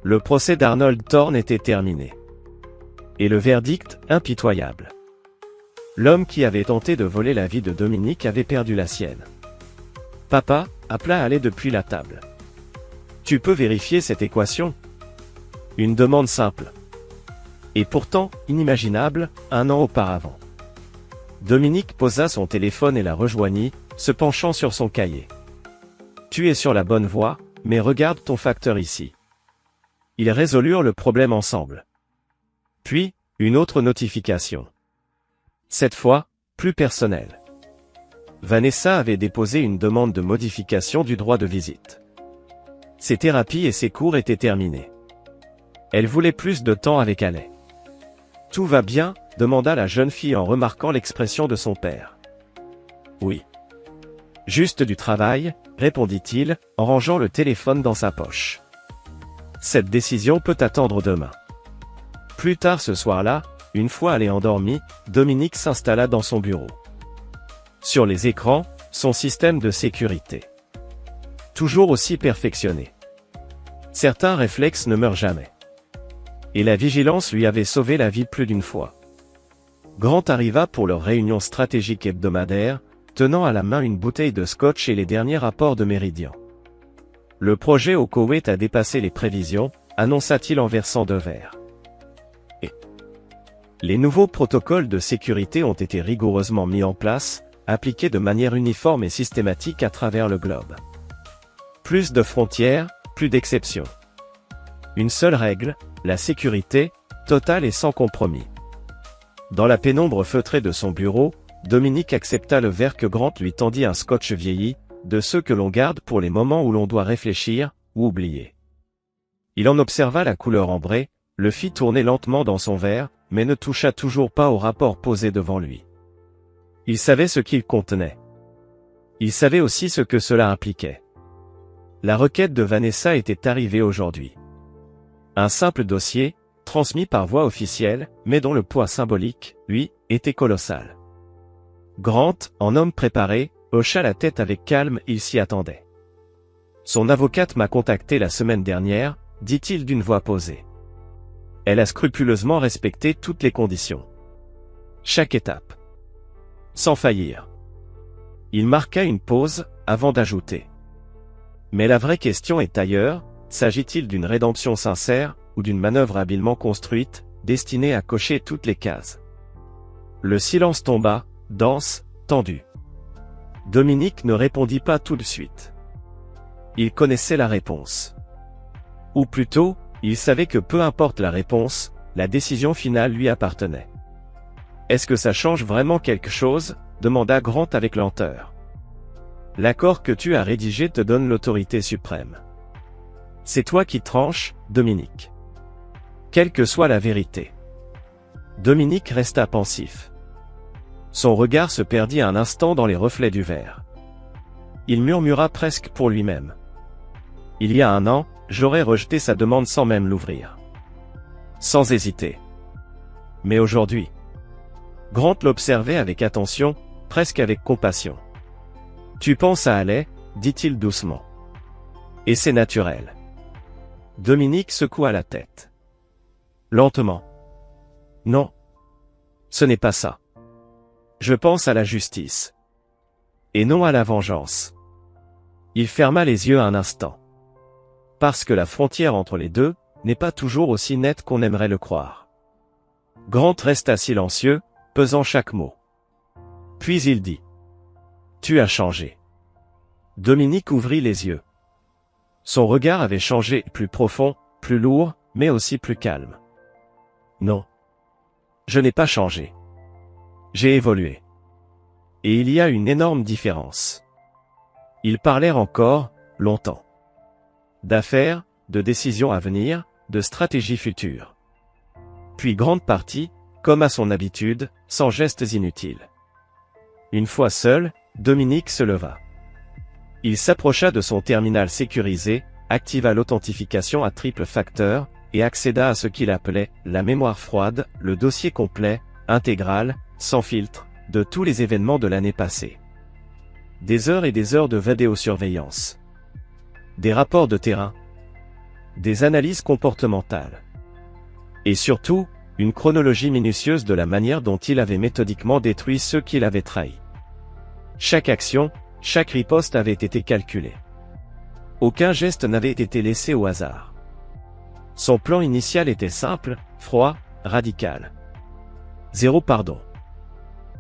Le procès d'Arnold Thorne était terminé. Et le verdict, impitoyable. L'homme qui avait tenté de voler la vie de Dominique avait perdu la sienne. Papa, appela Haley depuis la table. Tu peux vérifier cette équation? Une demande simple. Et pourtant, inimaginable, 1 an auparavant. Dominique posa son téléphone et la rejoignit, se penchant sur son cahier. Tu es sur la bonne voie, mais regarde ton facteur ici. Ils résolurent le problème ensemble. Puis, une autre notification. Cette fois, plus personnelle. Vanessa avait déposé une demande de modification du droit de visite. Ses thérapies et ses cours étaient terminés. Elle voulait plus de temps avec Haley. Tout va bien, demanda la jeune fille en remarquant l'expression de son père. Oui. Juste du travail, répondit-il, en rangeant le téléphone dans sa poche. Cette décision peut attendre demain. Plus tard ce soir-là, une fois Haley endormie, Dominique s'installa dans son bureau. Sur les écrans, son système de sécurité. Toujours aussi perfectionné. Certains réflexes ne meurent jamais. Et la vigilance lui avait sauvé la vie plus d'une fois. Grant arriva pour leur réunion stratégique hebdomadaire, tenant à la main une bouteille de scotch et les derniers rapports de Meridian. Le projet au Koweït a dépassé les prévisions, annonça-t-il en versant 2 verres. Et les nouveaux protocoles de sécurité ont été rigoureusement mis en place, appliqués de manière uniforme et systématique à travers le globe. Plus de frontières, plus d'exceptions. Une seule règle, la sécurité, totale et sans compromis. Dans la pénombre feutrée de son bureau, Dominique accepta le verre que Grant lui tendit, un scotch vieilli, de ceux que l'on garde pour les moments où l'on doit réfléchir, ou oublier. Il en observa la couleur ambrée, le fit tourner lentement dans son verre, mais ne toucha toujours pas au rapport posé devant lui. Il savait ce qu'il contenait. Il savait aussi ce que cela impliquait. La requête de Vanessa était arrivée aujourd'hui. Un simple dossier, transmis par voie officielle, mais dont le poids symbolique, lui, était colossal. Grant, en homme préparé, hocha la tête avec calme, il s'y attendait. Son avocate m'a contacté la semaine dernière, dit-il d'une voix posée. Elle a scrupuleusement respecté toutes les conditions. Chaque étape. Sans faillir. Il marqua une pause, avant d'ajouter. Mais la vraie question est ailleurs, s'agit-il d'une rédemption sincère, ou d'une manœuvre habilement construite, destinée à cocher toutes les cases? Le silence tomba, dense, tendu. Dominique ne répondit pas tout de suite. Il connaissait la réponse. Ou plutôt, il savait que peu importe la réponse, la décision finale lui appartenait. « Est-ce que ça change vraiment quelque chose ?» demanda Grant avec lenteur. « L'accord que tu as rédigé te donne l'autorité suprême. C'est toi qui tranches, Dominique. Quelle que soit la vérité. » Dominique resta pensif. Son regard se perdit un instant dans les reflets du verre. Il murmura presque pour lui-même. « Il y a 1 an, j'aurais rejeté sa demande sans même l'ouvrir. Sans hésiter. Mais aujourd'hui... » Grant l'observait avec attention, presque avec compassion. « Tu penses à Haley, dit-il doucement. Et c'est naturel. » Dominique secoua la tête. Lentement. « Non. Ce n'est pas ça. Je pense à la justice. Et non à la vengeance. » Il ferma les yeux un instant. Parce que la frontière entre les deux n'est pas toujours aussi nette qu'on aimerait le croire. Grant resta silencieux, pesant chaque mot. Puis il dit. « Tu as changé. » Dominique ouvrit les yeux. Son regard avait changé, plus profond, plus lourd, mais aussi plus calme. « Non. Je n'ai pas changé. J'ai évolué. Et il y a une énorme différence. » Ils parlèrent encore, longtemps. D'affaires, de décisions à venir, de stratégies futures. Puis Grant partit, comme à son habitude, sans gestes inutiles. Une fois seul, Dominique se leva. Il s'approcha de son terminal sécurisé, activa l'authentification à triple facteur, et accéda à ce qu'il appelait « la mémoire froide », le dossier complet, intégral, sans filtre, de tous les événements de l'année passée. Des heures et des heures de vidéosurveillance. Des rapports de terrain. Des analyses comportementales. Et surtout, une chronologie minutieuse de la manière dont il avait méthodiquement détruit ceux qui l'avaient trahi. Chaque action, chaque riposte avait été calculée. Aucun geste n'avait été laissé au hasard. Son plan initial était simple, froid, radical. 0 pardon.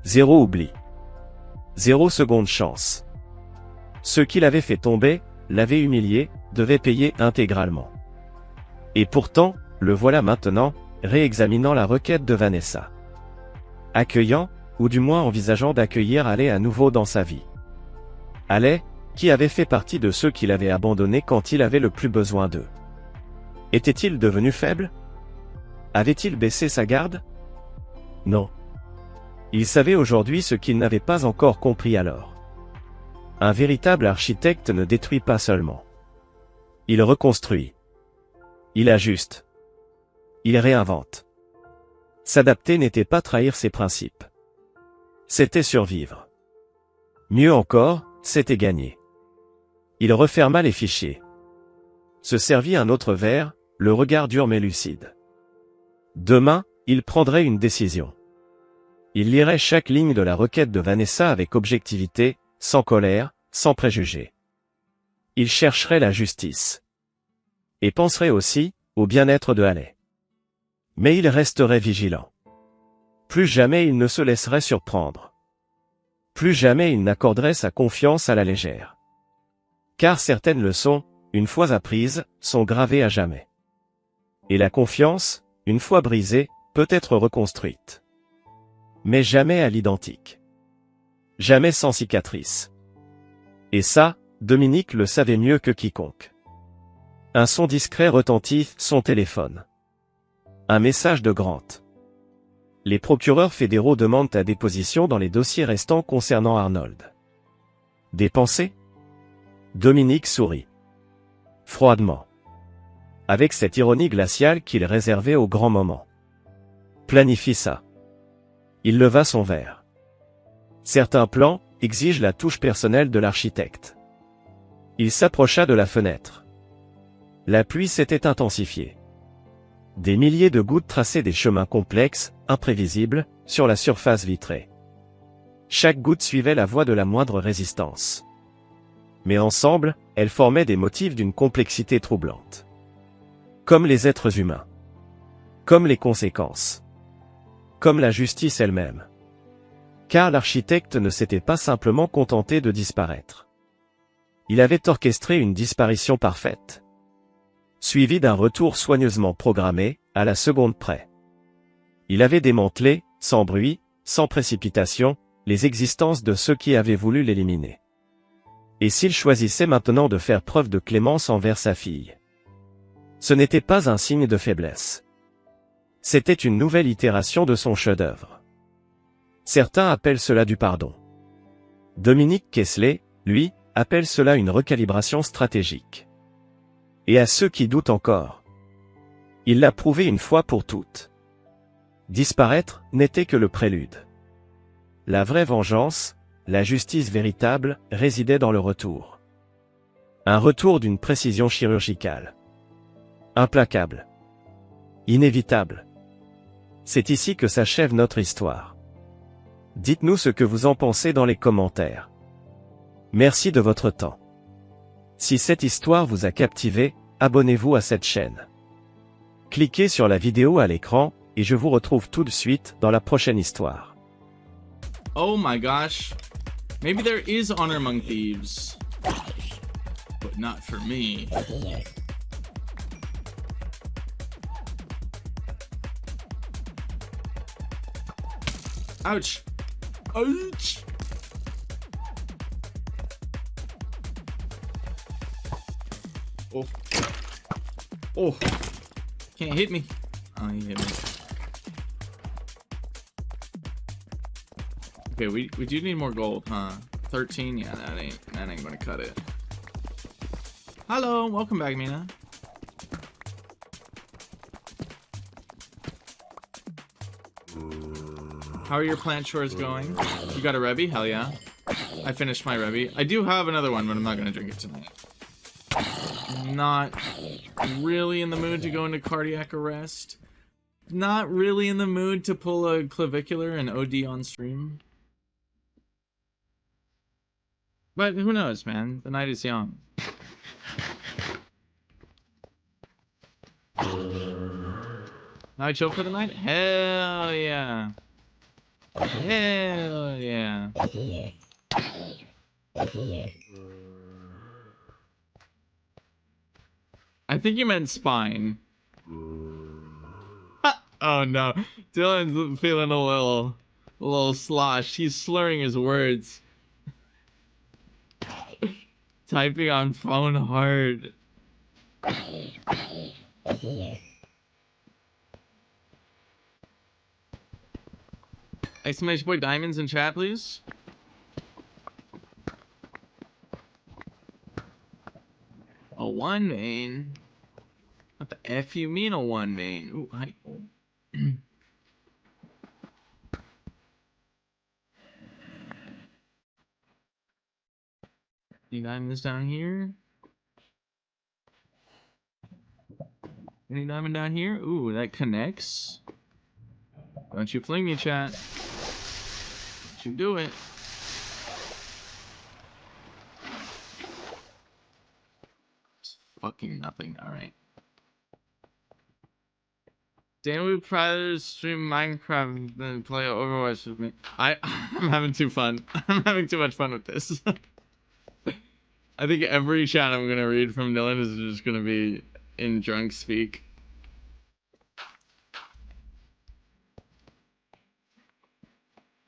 0 oubli. 0 seconde chance. Ceux qui l'avaient fait tomber, l'avaient humilié, devaient payer intégralement. Et pourtant, le voilà maintenant, réexaminant la requête de Vanessa. Accueillant, ou du moins envisageant d'accueillir Haley à nouveau dans sa vie. Haley, qui avait fait partie de ceux qu'il avait abandonnés quand il avait le plus besoin d'eux. Était-il devenu faible? Avait-il baissé sa garde? Non. Il savait aujourd'hui ce qu'il n'avait pas encore compris alors. Un véritable architecte ne détruit pas seulement. Il reconstruit. Il ajuste. Il réinvente. S'adapter n'était pas trahir ses principes. C'était survivre. Mieux encore, c'était gagner. Il referma les fichiers. Se servit un autre verre, le regard dur mais lucide. Demain, il prendrait une décision. Il lirait chaque ligne de la requête de Vanessa avec objectivité, sans colère, sans préjugés. Il chercherait la justice. Et penserait aussi au bien-être de Haley. Mais il resterait vigilant. Plus jamais il ne se laisserait surprendre. Plus jamais il n'accorderait sa confiance à la légère. Car certaines leçons, une fois apprises, sont gravées à jamais. Et la confiance, une fois brisée, peut être reconstruite. Mais jamais à l'identique. Jamais sans cicatrice. Et ça, Dominique le savait mieux que quiconque. Un son discret retentit son téléphone. Un message de Grant. Les procureurs fédéraux demandent ta déposition dans les dossiers restants concernant Arnold. Des pensées ? Dominique sourit. Froidement. Avec cette ironie glaciale qu'il réservait aux grands moments. Planifie ça. Il leva son verre. Certains plans exigent la touche personnelle de l'architecte. Il s'approcha de la fenêtre. La pluie s'était intensifiée. Des milliers de gouttes traçaient des chemins complexes, imprévisibles, sur la surface vitrée. Chaque goutte suivait la voie de la moindre résistance. Mais ensemble, elles formaient des motifs d'une complexité troublante. Comme les êtres humains. Comme les conséquences. Comme la justice elle-même. Car l'architecte ne s'était pas simplement contenté de disparaître. Il avait orchestré une disparition parfaite. Suivie d'un retour soigneusement programmé, à la seconde près. Il avait démantelé, sans bruit, sans précipitation, les existences de ceux qui avaient voulu l'éliminer. Et s'il choisissait maintenant de faire preuve de clémence envers sa fille? Ce n'était pas un signe de faiblesse. C'était une nouvelle itération de son chef-d'œuvre. Certains appellent cela du pardon. Dominique Kessler, lui, appelle cela une recalibration stratégique. Et à ceux qui doutent encore, il l'a prouvé une fois pour toutes. Disparaître n'était que le prélude. La vraie vengeance, la justice véritable, résidait dans le retour. Un retour d'une précision chirurgicale. Implacable. Inévitable. C'est ici que s'achève notre histoire. Dites-nous ce que vous en pensez dans les commentaires. Merci de votre temps. Si cette histoire vous a captivé, abonnez-vous à cette chaîne. Cliquez sur la vidéo à l'écran, et je vous retrouve tout de suite dans la prochaine histoire. Oh my gosh. Maybe there is honor among thieves. But not for me. Ouch. Ouch. Oh. Oh. Can't hit me. Oh, he hit me. Okay, we do need more gold, huh? 13? Yeah, that ain't gonna cut it. Hello, welcome back, Mina. How are your plant chores going? You got a Revy? Hell yeah. I finished my Revy. I do have another one, but I'm not gonna drink it tonight. Not really in the mood to go into cardiac arrest. Not really in the mood to pull a clavicular and OD on stream. But who knows, man? The night is young. Now I chill for the night? Hell yeah. Hell yeah. I think you meant spine. Oh no. Dylan's feeling a little sloshed. He's slurring his words. Typing on phone hard. Exclamation point diamonds in chat, please. A one vein? What the F you mean a one vein? Ooh, hi. Any diamonds down here? Any diamond down here? Ooh, that connects. Don't you fling me, chat. should do it. Fucking nothing. All right. Dan would rather stream Minecraft than play Overwatch with me. I'm having too fun. I'm having too much fun with this. I think every chat I'm gonna read from Dylan is just gonna be in drunk speak.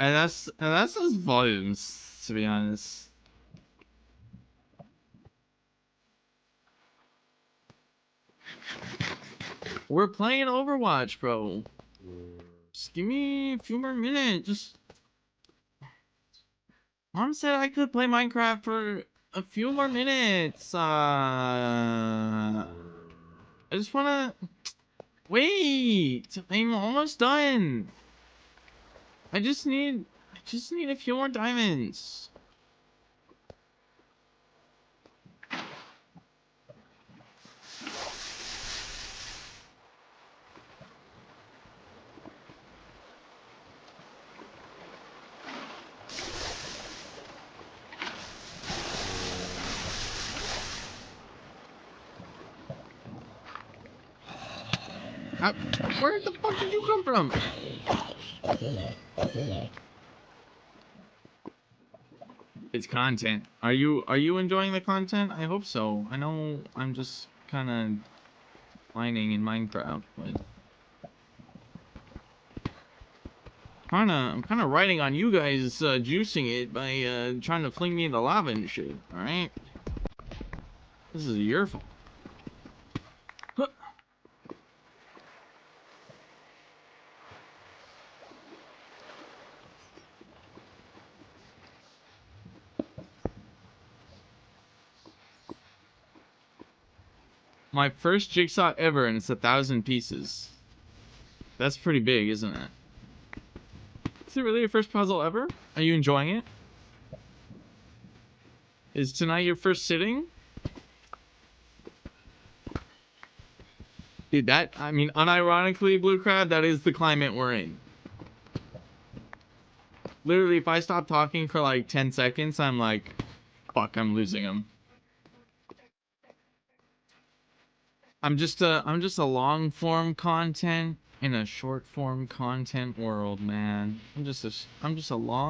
And that's those volumes, to be honest. We're playing Overwatch, bro. Just give me a few more minutes. Just Mom said I could play Minecraft for a few more minutes. I just wanna wait. I'm almost done. I just need a few more diamonds. Where the fuck did you come from? It's content. Are you enjoying the content? I hope so. I know I'm just kind of mining in Minecraft, but I'm kind of riding on you guys juicing it by trying to fling me in the lava and shit. All right, this is your fault. Huh. My first jigsaw ever, and it's 1,000 pieces. That's pretty big, isn't it? Is it really your first puzzle ever? Are you enjoying it? Is tonight your first sitting? Dude, that, I mean, unironically, Blue Crab, that is the climate we're in. Literally, if I stop talking for like 10 seconds, I'm like, fuck, I'm losing him. I'm just a long form content in a short form content world, man. I'm just a long